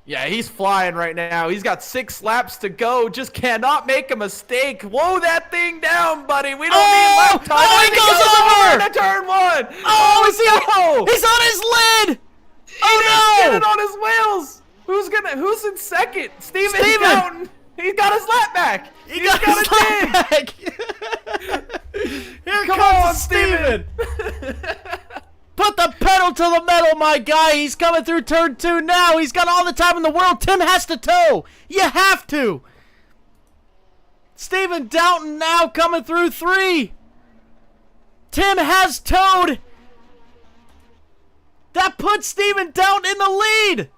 B: Yeah, he's flying right now. He's got 6 laps to go. Just cannot make a mistake. Whoa that thing down, buddy. We don't need lap time.
A: Oh, he goes over!
B: Into turn 1.
A: Oh,
B: no!
A: He's on his lid!
B: Get
A: Oh
B: it
A: no!
B: on his wheels. Who's in second? Steven Downton. He got his lap back.
A: He got his lap back. Here comes Steven. Put the pedal to the metal, my guy. He's coming through turn 2 now. He's got all the time in the world. Tim has to tow. You have to. Steven Downton now coming through 3. Tim has towed. That puts Steven Downton in the lead.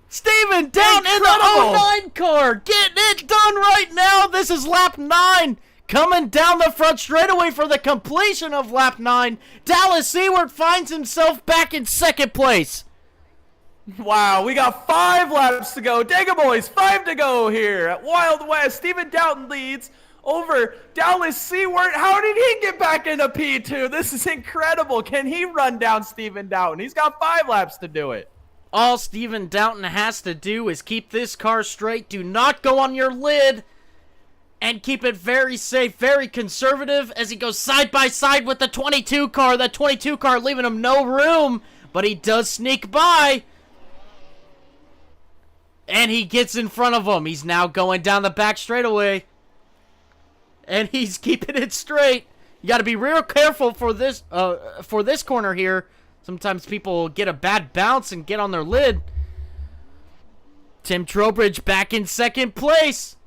A: Steven Downton in the 09 car. Getting it done right now. This is lap 9. Coming down the front straightaway for the completion of lap 9, Dallas Seward finds himself back in second place.
B: Wow, we got 5 laps to go. Dega boys, 5 to go here at Wild West. Steven Downton leads over Dallas Seward. How did he get back into P2? This is incredible. Can he run down Steven Downton? He's got 5 laps to do it.
A: All Steven Downton has to do is keep this car straight. Do not go on your lid. And keep it very safe, very conservative as he goes side by side with the 22 car. The 22 car leaving him no room, but he does sneak by. And he gets in front of him. He's now going down the back straightaway. And he's keeping it straight. You got to be real careful for this corner here. Sometimes people get a bad bounce and get on their lid. Tim Trowbridge back in second place.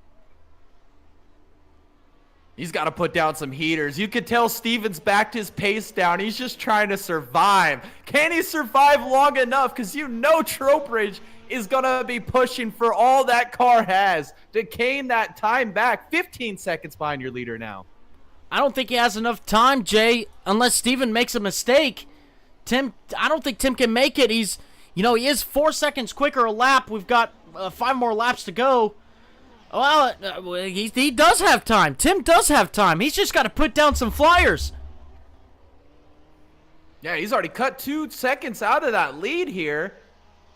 B: He's got to put down some heaters. You could tell Steven's backed his pace down. He's just trying to survive. Can he survive long enough? Because you know Trowbridge is going to be pushing for all that car has to gain that time back. 15 seconds behind your leader now.
A: I don't think he has enough time, Jay, unless Steven makes a mistake. I don't think Tim can make it. He is 4 seconds quicker a lap. We've got 5 more laps to go. Well, he does have time. Tim does have time. He's just got to put down some flyers.
B: Yeah, he's already cut 2 seconds out of that lead here.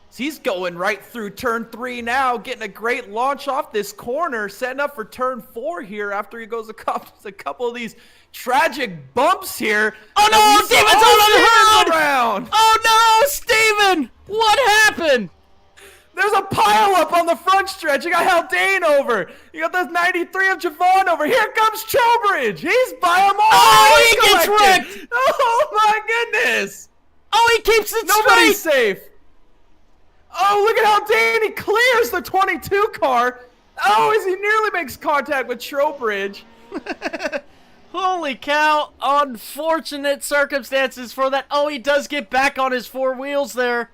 B: So he's going right through turn 3 now, getting a great launch off this corner, setting up for turn 4 here after he goes a couple of these tragic bumps here.
A: Oh no, Steven's on the hood!
B: Around.
A: Oh no, Steven! What happened?
B: There's a pile up on the front stretch. You got Haldane over. You got the 93 of Javon over. Here comes Trowbridge. He's by them all.
A: Oh, he gets wrecked.
B: Oh my goodness.
A: Oh, he keeps it
B: Nobody's
A: straight.
B: safe. Oh, look at Haldane. He clears the 22 car. Oh, as he nearly makes contact with Trowbridge.
A: Holy cow. Unfortunate circumstances for that. Oh, he does get back on his four wheels there.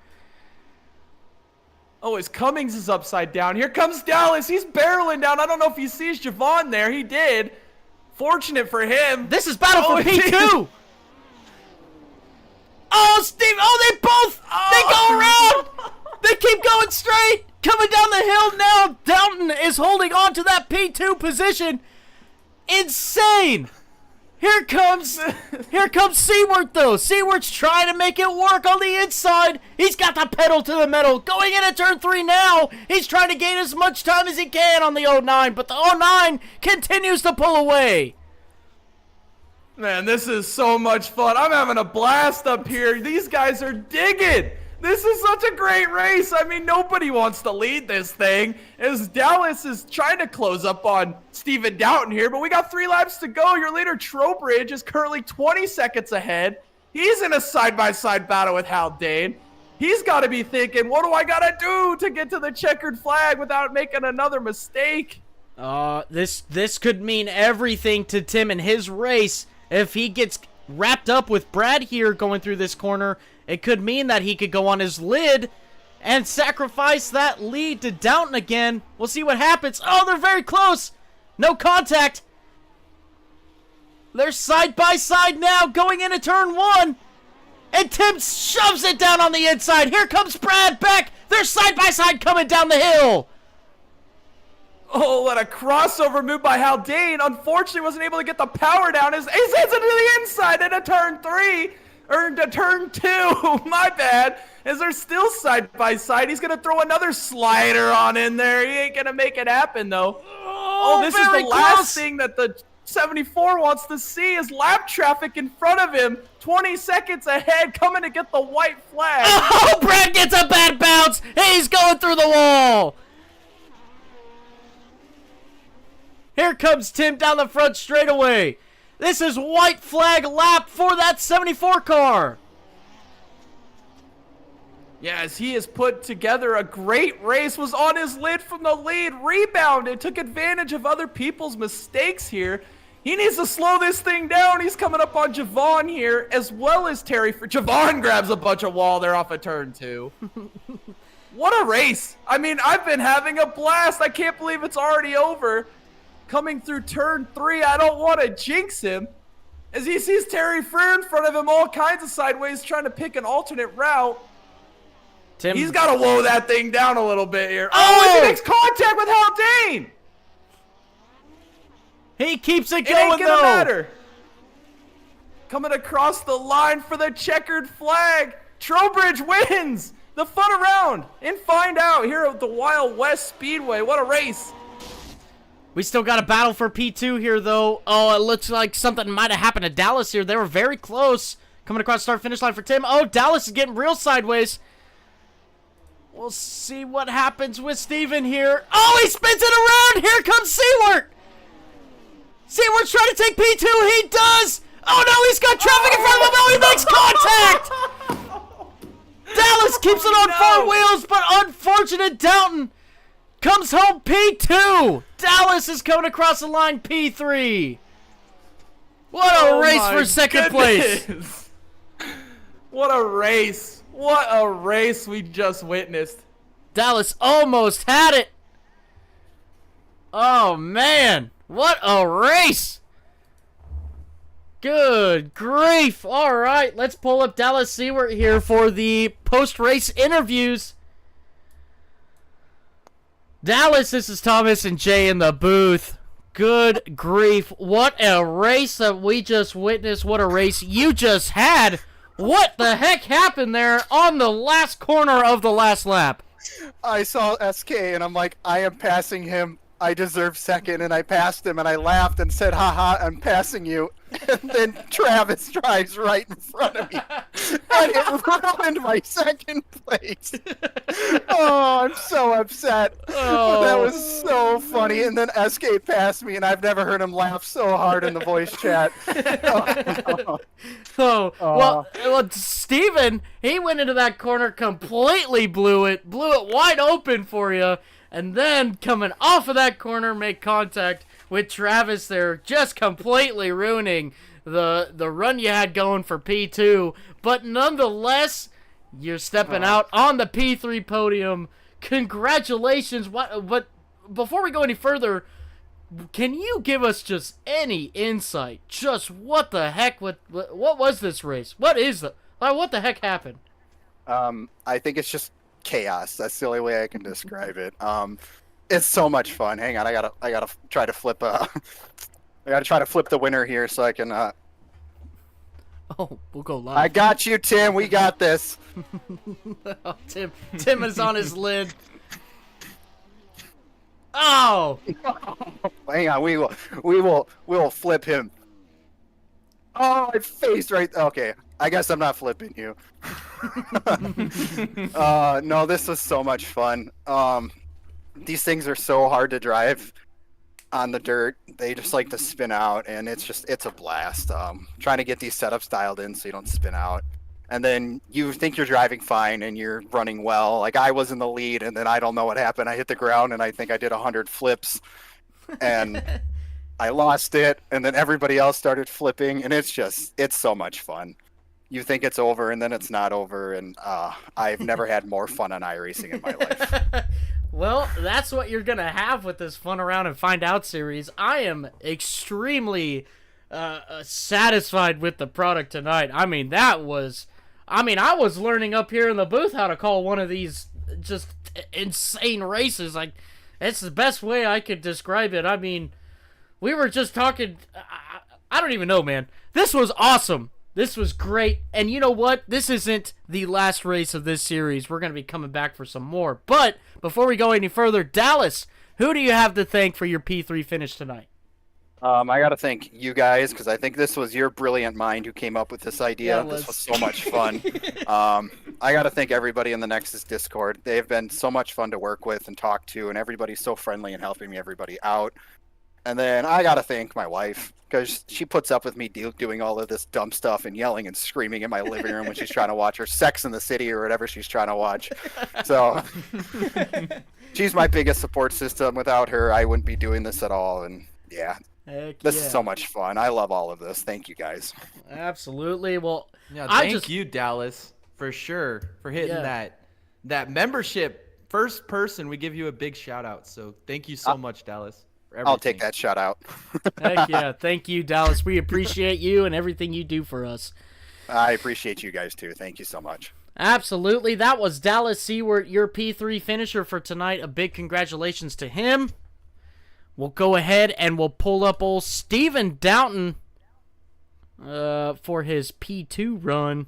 B: Oh, his Cummings is upside down. Here comes Dallas. He's barreling down. I don't know if he sees Javon there. He did. Fortunate for him.
A: This is battle for P2.
B: geez.
A: Oh, Steve. Oh, they both. They go around. They keep going straight. Coming down the hill now. Downton is holding on to that P2 position. Insane. Here comes Seaward, though. Seaward's trying to make it work on the inside. He's got the pedal to the metal. Going into turn 3 now. He's trying to gain as much time as he can on the 09, but the 09 continues to pull away.
B: Man, this is so much fun. I'm having a blast up here. These guys are digging. This is such a great race. I mean, nobody wants to lead this thing. As Dallas is trying to close up on Steven Doughton here, but we got 3 laps to go. Your leader, Trowbridge, is currently 20 seconds ahead. He's in a side-by-side battle with Haldane. He's got to be thinking, what do I got to do to get to the checkered flag without making another mistake?
A: This could mean everything to Tim in his race. If he gets wrapped up with Brad here going through this corner, it could mean that he could go on his lid and sacrifice that lead to Downton again. We'll see what happens. Oh, they're very close. No contact. They're side by side now going into turn 1. And Tim shoves it down on the inside. Here comes Brad back. They're side by side coming down the hill.
B: Oh, what a crossover move by Haldane. Unfortunately, wasn't able to get the power down. His hits into the inside into turn 3. Or into turn 2. My bad. As they're still side by side. He's going to throw another slider on in there. He ain't going to make it happen, though. Oh, this is the last thing that the 74 wants to see is lap traffic in front of him. 20 seconds ahead, coming to get the white flag.
A: Oh, Brad gets a bad bounce. He's going through the wall. Here comes Tim down the front straightaway. This is white flag lap for that 74 car.
B: Yes, he has put together a great race, was on his lid from the lead, rebounded, took advantage of other people's mistakes here. He needs to slow this thing down. He's coming up on Javon here, as well as Terry. Javon grabs a bunch of wall there off of turn 2. What a race. I mean, I've been having a blast. I can't believe it's already over. Coming through turn 3, I don't want to jinx him. As he sees Terry Freer in front of him all kinds of sideways trying to pick an alternate route.
A: Tim,
B: he's got to whoa that thing down a little bit here. Oh, he makes contact with Haldane.
A: He keeps it
B: It
A: going,
B: ain't gonna
A: though.
B: matter. Coming across the line for the checkered flag. Trowbridge wins the fun around and find out here at the Wild West Speedway. What a race.
A: We still got a battle for P2 here, though. Oh, it looks like something might have happened to Dallas here. They were very close. Coming across the start-finish line for Tim. Oh, Dallas is getting real sideways. We'll see what happens with Steven here. Oh, he spins it around. Here comes Seward. Seward's trying to take P2. He does. Oh, no, he's got traffic in front of him. Oh, he makes contact. Dallas keeps it on four wheels, but unfortunate Downton comes home P2. Dallas is coming across the line P3. What a race for second place.
B: What a race. What a race we just witnessed.
A: Dallas almost had it. Oh, man. What a race. Good grief. All right, let's pull up Dallas Seward here for the post-race interviews. Dallas, this is Thomas and Jay in the booth. Good grief. What a race that we just witnessed. What a race you just had. What the heck happened there on the last corner of the last lap?
D: I saw SK and I'm like, I am passing him. I deserve second, and I passed him, and I laughed and said, haha, I'm passing you. And then Travis drives right in front of me. And it ruined my second place. Oh, I'm so upset. But that was so funny. And then SK passed me, and I've never heard him laugh so hard in the voice chat.
A: Well, Steven, he went into that corner, completely blew it wide open for you, and then coming off of that corner, make contact with Travis there, just completely ruining the run you had going for P2. But nonetheless, you're stepping out on the P3 podium. Congratulations. But before we go any further, can you give us just any insight? Just what the heck? What was this race? What the heck happened?
D: I think it's just chaos. That's the only way I can describe it. It's so much fun. Hang on, I gotta try to flip. I gotta try to flip the winner here so I can.
A: Oh, we'll go live.
D: I got you, Tim. We got this.
A: Oh, Tim is on his lid. Oh!
D: Hang on, we will flip him. Oh, I faced right. Okay, I guess I'm not flipping you. No, this was so much fun. These things are so hard to drive on the dirt. They just like to spin out, and it's a blast. Trying to get these setups dialed in so you don't spin out. And then you think you're driving fine and you're running well. Like I was in the lead, and then I don't know what happened. I hit the ground, and I think I did 100 flips, and I lost it. And then everybody else started flipping, and it's so much fun. You think it's over, and then it's not over. And I've never had more fun on iRacing in my life.
A: Well, that's what you're going to have with this Fun Around and Find Out series. I am extremely satisfied with the product tonight. I was learning up here in the booth how to call one of these just insane races. Like, it's the best way I could describe it. I mean, we were just talking. I don't even know, man. This was awesome. This was great. And you know what? This isn't the last race of this series. We're going to be coming back for some more. But before we go any further, Dallas, who do you have to thank for your P3 finish tonight?
D: I got to thank you guys, because I think this was your brilliant mind who came up with this idea. This was so much fun. I got to thank everybody in the Nexus Discord. They've been so much fun to work with and talk to, and everybody's so friendly and helping me everybody out. And then I got to thank my wife, because she puts up with me doing all of this dumb stuff and yelling and screaming in my living room when she's trying to watch her Sex in the City or whatever she's trying to watch. So she's my biggest support system. Without her, I wouldn't be doing this at all. And yeah. This is so much fun. I love all of this. Thank you, guys.
A: Absolutely. Well,
B: yeah, thank you, Dallas, for sure, for hitting that membership. First person, we give you a big shout out. So thank you so much, Dallas.
D: I'll take that shout out.
A: Heck yeah. Thank you, Dallas. We appreciate you and everything you do for us.
D: I appreciate you guys, too. Thank you so much.
A: Absolutely. That was Dallas Seward, your P3 finisher for tonight. A big congratulations to him. We'll go ahead and we'll pull up old Steven Downton for his P2 run.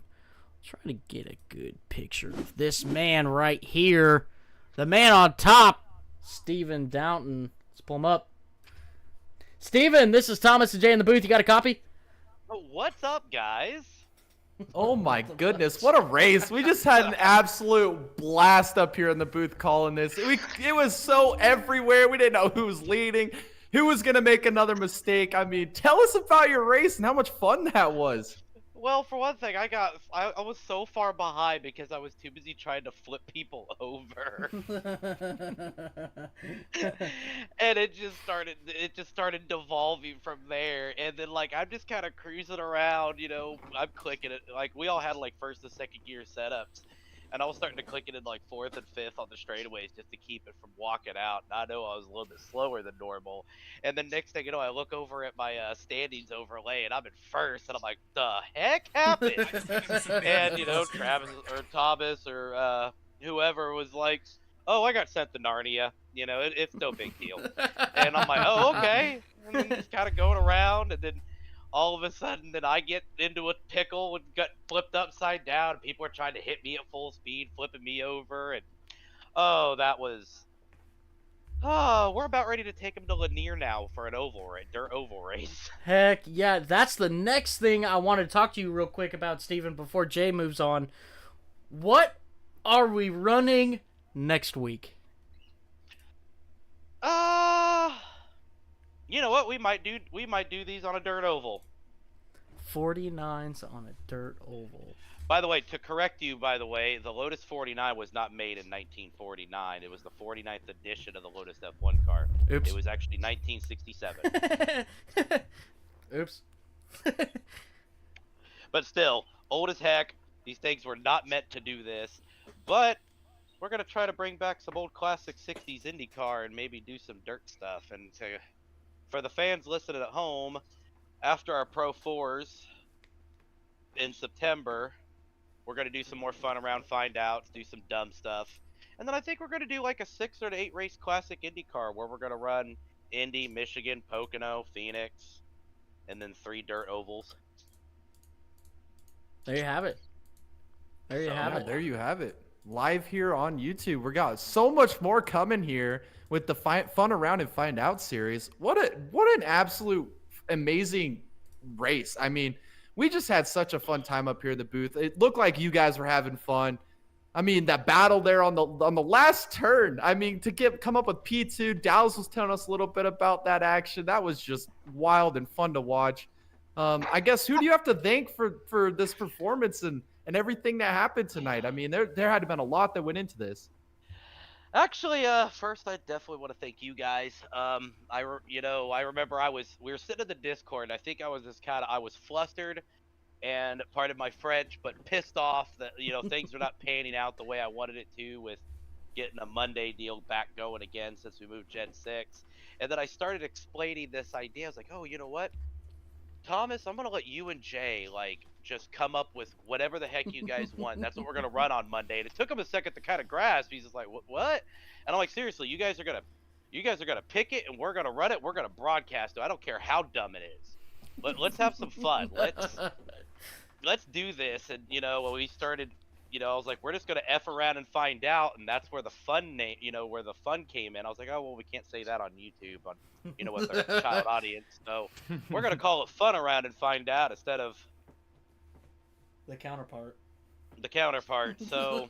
A: Trying to get a good picture of this man right here. The man on top, Steven Downton. Let's pull him up. Steven, this is Thomas and Jay in the booth. You got a copy?
E: What's up, guys?
B: Oh my goodness, what a race. We just had an absolute blast up here in the booth calling this. It was so everywhere. We didn't know who was leading, who was going to make another mistake. I mean, tell us about your race and how much fun that was.
E: Well, for one thing, I was so far behind because I was too busy trying to flip people over. And it just started devolving from there. And then like I'm just kind of cruising around, you know, I'm clicking it. Like we all had like first and second gear setups. And I was starting to click it in like fourth and fifth on the straightaways just to keep it from walking out. And I know I was a little bit slower than normal. And then next thing you know, I look over at my standings overlay and I'm in first. And I'm like, the heck happened? And, you know, Travis or Thomas or whoever was like, oh, I got sent to Narnia. You know, it's no big deal. And I'm like, oh, okay. And then just kind of going around. And then all of a sudden, then I get into a pickle and got flipped upside down. And people are trying to hit me at full speed, flipping me over. And, oh, that was Oh, we're about ready to take him to Lanier now for an dirt oval race.
A: Heck yeah, that's the next thing I want to talk to you real quick about, Steven, before Jay moves on. What are we running next week?
E: You know what? We might do these on a dirt oval.
A: 49's on a dirt oval.
E: By the way, to correct you, the Lotus 49 was not made in 1949. It was the 49th edition of the Lotus F1 car.
A: Oops.
E: It was actually 1967.
A: Oops.
E: But still, old as heck. These things were not meant to do this. But we're going to try to bring back some old classic 60s IndyCar and maybe do some dirt stuff. And for the fans listening at home, after our Pro 4s in September, we're going to do some more fun around find outs, do some dumb stuff. And then I think we're going to do like a 6 or 8 race classic IndyCar where we're going to run Indy, Michigan, Pocono, Phoenix, and then 3 dirt ovals.
A: There you have it. There you have it.
B: There you have it. Live here on YouTube. We got so much more coming here with the Fun Around and Find Out series. What an absolute amazing race. I mean, we just had such a fun time up here at the booth. It looked like you guys were having fun. I mean, that battle there on the last turn. I mean, to come up with P2, Dallas was telling us a little bit about that action. That was just wild and fun to watch. I guess, who do you have to thank for this performance and everything that happened tonight? I mean, there had to have been a lot that went into this.
E: Actually, first I definitely want to thank you guys. I remember we were sitting in the Discord, and I think I was flustered, and pardon my French, but pissed off that things are not panning out the way I wanted it to with getting a Monday deal back going again since we moved Gen 6. And then I started explaining this idea. I was like, oh, you know what, Thomas, I'm gonna let you and Jay just come up with whatever the heck you guys want. That's what we're gonna run on Monday. And it took him a second to kind of grasp. He's just like, what? And I'm like, seriously, you guys are gonna pick it, and we're gonna run it. We're gonna broadcast it. I don't care how dumb it is. Let's have some fun. Let's do this. And when we started, I was like, we're just gonna F around and find out, and that's where the fun where the fun came in. I was like, oh well, we can't say that on YouTube with our child audience. So we're gonna call it Fun Around and Find Out instead of
A: the counterpart.
E: So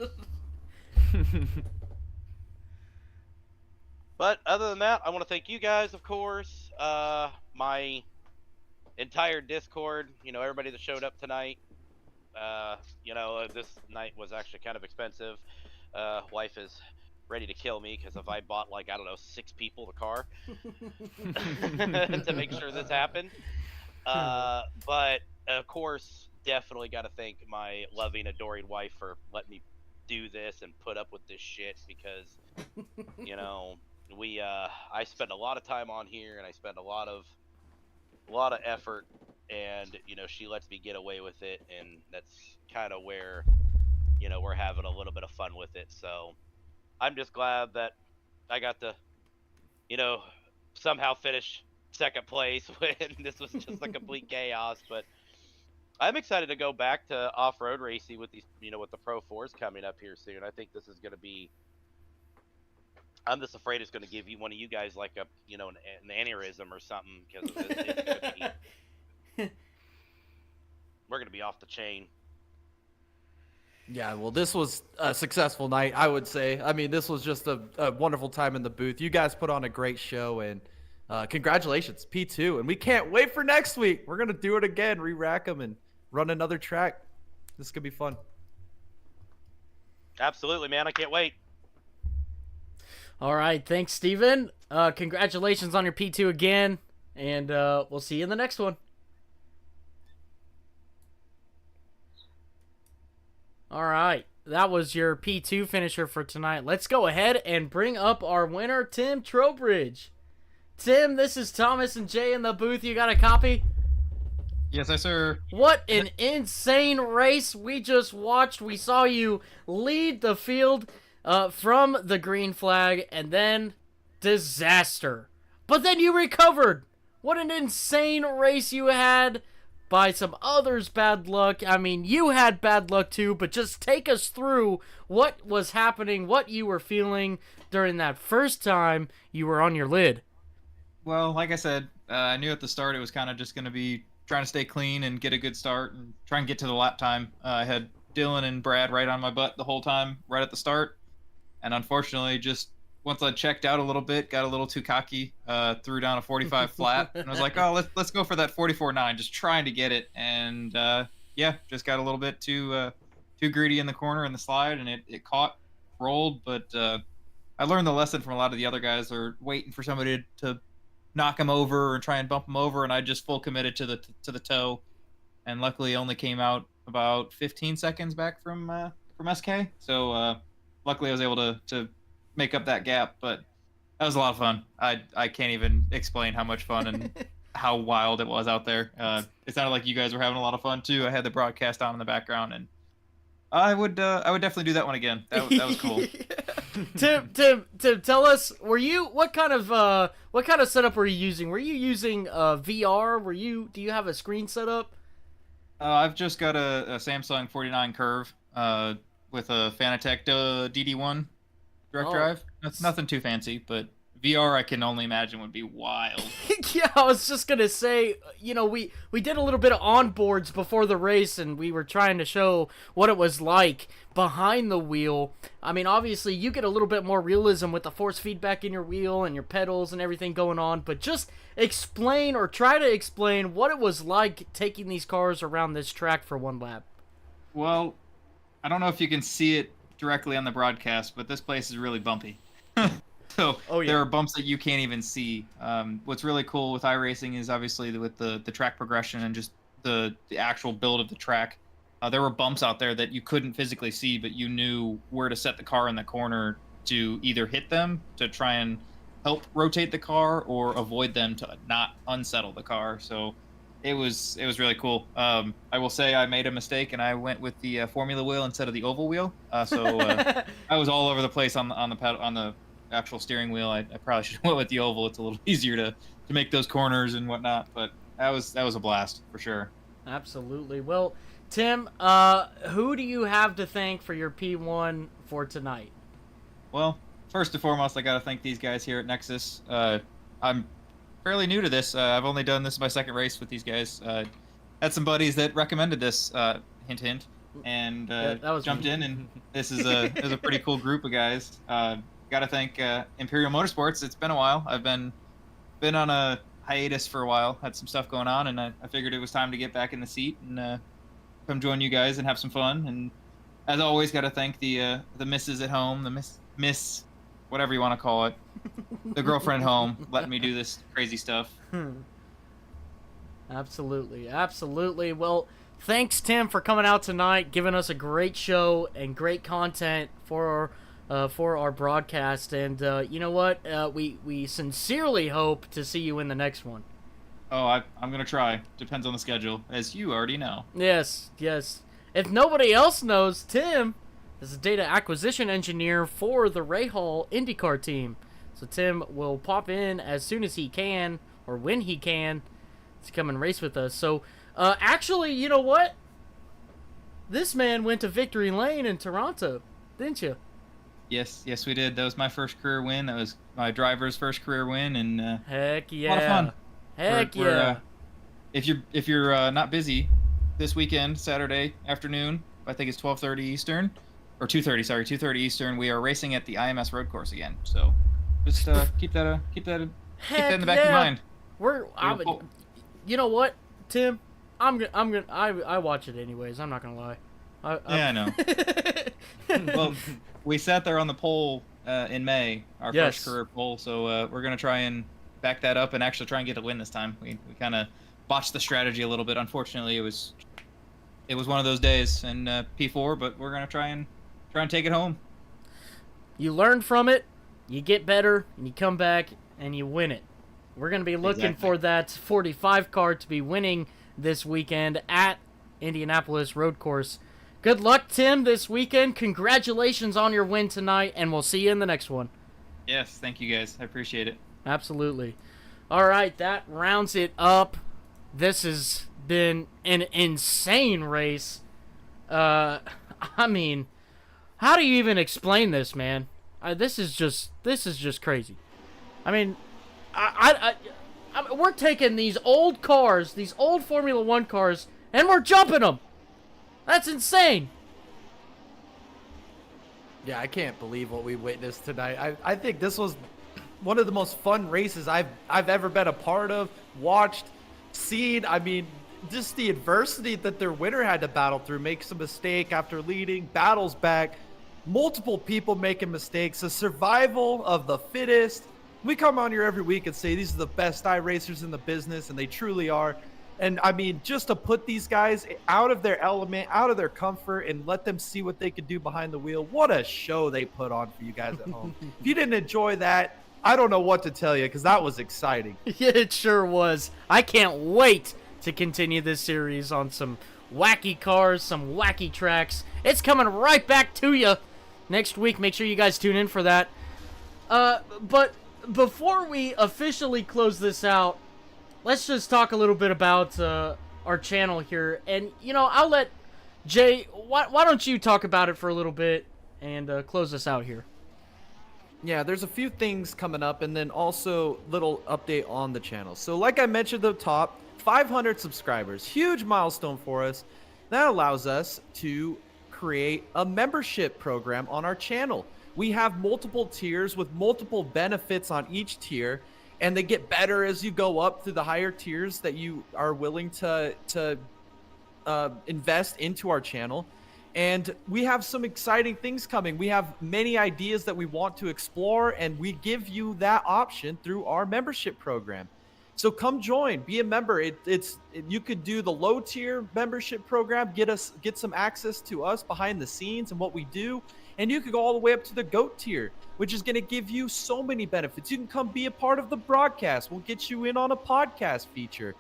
E: but other than that, I want to thank you guys, of course, my entire Discord, everybody that showed up tonight. This night was actually kind of expensive. Wife is ready to kill me because if I bought 6 people the car to make sure this happened. But of course, definitely got to thank my loving, adoring wife for letting me do this and put up with this shit because, I spend a lot of time on here and I spend a lot of effort, and she lets me get away with it, and that's kind of where we're having a little bit of fun with it. So I'm just glad that I got to somehow finish second place when this was just a complete chaos. But I'm excited to go back to off-road racing with these with the Pro 4s coming up here soon. I think this is going to be, I'm just afraid it's going to give one of you guys an aneurysm or something, because we're going to be off the chain.
B: Yeah, well, this was a successful night, I would say. I mean, this was just a wonderful time in the booth. You guys put on a great show, and congratulations, P2. And we can't wait for next week. We're going to do it again, re-rack them, and run another track. This is going to be fun.
E: Absolutely, man. I can't wait.
A: All right, thanks, Steven. Congratulations on your P2 again, and we'll see you in the next one. All right, that was your P2 finisher for tonight. Let's go ahead and bring up our winner, Tim Trowbridge. Tim, this is Thomas and Jay in the booth. You got a copy?
C: Yes, sir.
A: What an insane race we just watched. We saw you lead the field from the green flag, and then disaster. But then you recovered. What an insane race you had. by some others' bad luck. I mean, you had bad luck too, but just take us through what was happening, what you were feeling during that first time you were on your lid.
C: Well, like I said, I knew at the start it was kind of just going to be trying to stay clean and get a good start and try and get to the lap time. I had Dylan and Brad right on my butt the whole time, right at the start. And unfortunately, just once I checked out a little bit, got a little too cocky, threw down a 45 flat, and I was like, oh, let's go for that 44.9, just trying to get it. And yeah, just got a little bit too greedy in the corner in the slide, and it caught, rolled. But I learned the lesson from a lot of the other guys. Are waiting for somebody to knock him over and try and bump him over, and I just full committed to the toe, and luckily only came out about 15 seconds back from SK. So luckily I was able to make up that gap, but that was a lot of fun. I can't even explain how much fun and how wild it was out there. It sounded like you guys were having a lot of fun too. I had the broadcast on in the background, and I would definitely do that one again. That was cool.
A: Tim, tell us, what kind of setup were you using? Were you using VR? Do you have a screen setup?
C: I've just got a Samsung 49 Curve with a Fanatec DD1 direct drive. That's nothing too fancy, but VR I can only imagine would be wild.
A: Yeah, I was just gonna say, we did a little bit of onboards before the race, and we were trying to show what it was like behind the wheel. I mean, obviously you get a little bit more realism with the force feedback in your wheel and your pedals and everything going on, but just explain, or try to explain, what it was like taking these cars around this track for one lap.
C: Well, I don't know if you can see it directly on the broadcast, but this place is really bumpy. So there are bumps that you can't even see. What's really cool with iRacing is obviously with the track progression and just the actual build of the track. There were bumps out there that you couldn't physically see, but you knew where to set the car in the corner to either hit them to try and help rotate the car or avoid them to not unsettle the car. So it was really cool. I will say I made a mistake and I went with the formula wheel instead of the oval wheel. So I was all over the place on the actual steering wheel. I probably should have went with the oval. It's a little easier to make those corners and whatnot, but that was a blast for sure.
A: Absolutely. Well, Tim, who do you have to thank for your P1 for tonight?
C: Well, first and foremost, I got to thank these guys here at Nexus. I'm fairly new to this. I've only done this my second race with these guys. Had some buddies that recommended this, hint hint, and jumped in, and this is a pretty cool group of guys. Got to thank Imperial Motorsports. It's been a while. I've been on a hiatus for a while. Had some stuff going on, and I figured it was time to get back in the seat and come join you guys and have some fun. And as always, got to thank the missus at home, the miss, whatever you want to call it, the girlfriend home, letting me do this crazy stuff.
A: Absolutely. Well, thanks, Tim, for coming out tonight, giving us a great show and great content for our broadcast. And you know what? We sincerely hope to see you in the next one.
C: Oh, I'm going to try. Depends on the schedule, as you already know.
A: Yes. If nobody else knows, Tim is a data acquisition engineer for the Rahal IndyCar team. So Tim will pop in as soon as he can, or when he can, to come and race with us. So, actually, you know what? This man went to Victory Lane in Toronto, didn't you?
C: Yes, we did. That was my first career win. That was my driver's first career win, and
A: heck yeah,
C: a lot of fun.
A: Heck yeah!
C: If you're not busy this weekend, Saturday afternoon, I think it's 12:30 Eastern, or 2:30. Sorry, 2:30 Eastern. We are racing at the IMS road course again. So just keep that in the back of your mind.
A: You know what, Tim? I watch it anyways. I'm not gonna lie.
C: I know. Well, we sat there on the pole in May, our first career pole. So we're gonna try and back that up and actually try and get a win this time. We kind of botched the strategy a little bit. Unfortunately, it was one of those days in P4, but we're gonna try and take it home.
A: You learn from it, you get better, and you come back and you win it. We're gonna be looking for that 45 car to be winning this weekend at Indianapolis Road Course. Good luck, Tim, this weekend. Congratulations on your win tonight, and we'll see you in the next one.
C: Yes, thank you guys. I appreciate it.
A: Absolutely. All right, that rounds it up. This is been an insane race. I mean, how do you even explain this, man? This is just crazy. I mean, we're taking these old cars, these old Formula One cars, and we're jumping them. That's insane.
B: Yeah, I can't believe what we witnessed tonight. I think this was one of the most fun races I've ever been a part of, watched, seen. I mean, just the adversity that their winner had to battle through, makes a mistake after leading, battles back, multiple people making mistakes, the survival of the fittest. We come on here every week and say these are the best iRacers in the business, and they truly are. And I mean, just to put these guys out of their element, out of their comfort, and let them see what they could do behind the wheel. What a show they put on for you guys at home. If you didn't enjoy that, I don't know what to tell you, because that was exciting.
A: Yeah, it sure was. I can't wait to continue this series on some wacky cars, some wacky tracks. It's coming right back to you next week. Make sure you guys tune in for that. But before we officially close this out, let's just talk a little bit about our channel here. And, you know, I'll let Jay, why don't you talk about it for a little bit and close us out here?
B: Yeah, there's a few things coming up, and then also little update on the channel. So like I mentioned at the top, 500 subscribers, huge milestone for us. That allows us to create a membership program on our channel. We have multiple tiers with multiple benefits on each tier, and they get better as you go up through the higher tiers that you are willing to invest into our channel. And we have some exciting things coming. We have many ideas that we want to explore, and we give you that option through our membership program. So come join, be a member. You could do the low tier membership program, get some access to us behind the scenes and what we do. And you could go all the way up to the GOAT tier, which is going to give you so many benefits. You can come be a part of the broadcast. We'll get you in on a podcast feature.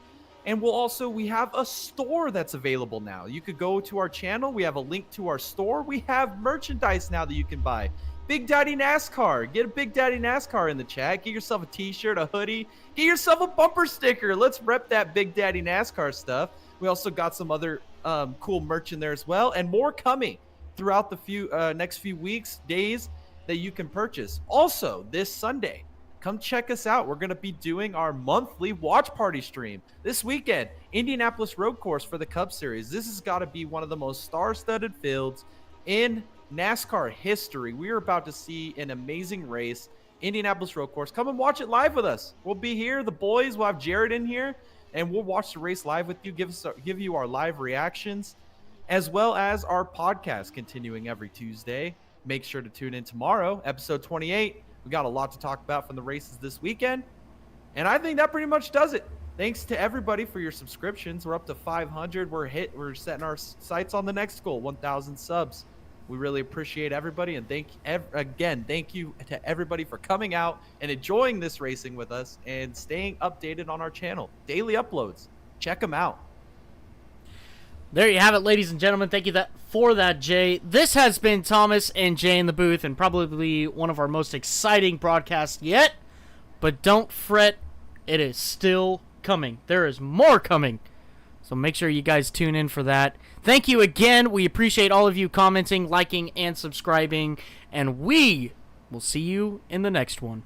B: And we have a store that's available now. You could go to our channel. We have a link to our store. We have merchandise now that you can buy. Big Daddy NASCAR. Get a Big Daddy NASCAR in the chat. Get yourself a t-shirt, a hoodie. Get yourself a bumper sticker. Let's rep that Big Daddy NASCAR stuff. We also got some other cool merch in there as well, and more coming throughout the next few weeks, days that you can purchase. Also, this Sunday, come check us out. We're going to be doing our monthly watch party stream this weekend. Indianapolis Road Course for the Cup Series. This has got to be one of the most star-studded fields in NASCAR history. We are about to see an amazing race. Indianapolis Road Course. Come and watch it live with us. We'll be here. The boys, we'll have Jared in here, and we'll watch the race live with you, give you our live reactions, as well as our podcast continuing every Tuesday. Make sure to tune in tomorrow, episode 28. We got a lot to talk about from the races this weekend. And I think that pretty much does it. Thanks to everybody for your subscriptions. We're up to 500. We're setting our sights on the next goal, 1,000 subs. We really appreciate everybody. And thank you to everybody for coming out and enjoying this racing with us and staying updated on our channel. Daily uploads. Check them out.
A: There you have it, ladies and gentlemen. Thank you for that, Jay. This has been Thomas and Jay in the booth, and probably one of our most exciting broadcasts yet. But don't fret, it is still coming. There is more coming. So make sure you guys tune in for that. Thank you again. We appreciate all of you commenting, liking, and subscribing. And we will see you in the next one.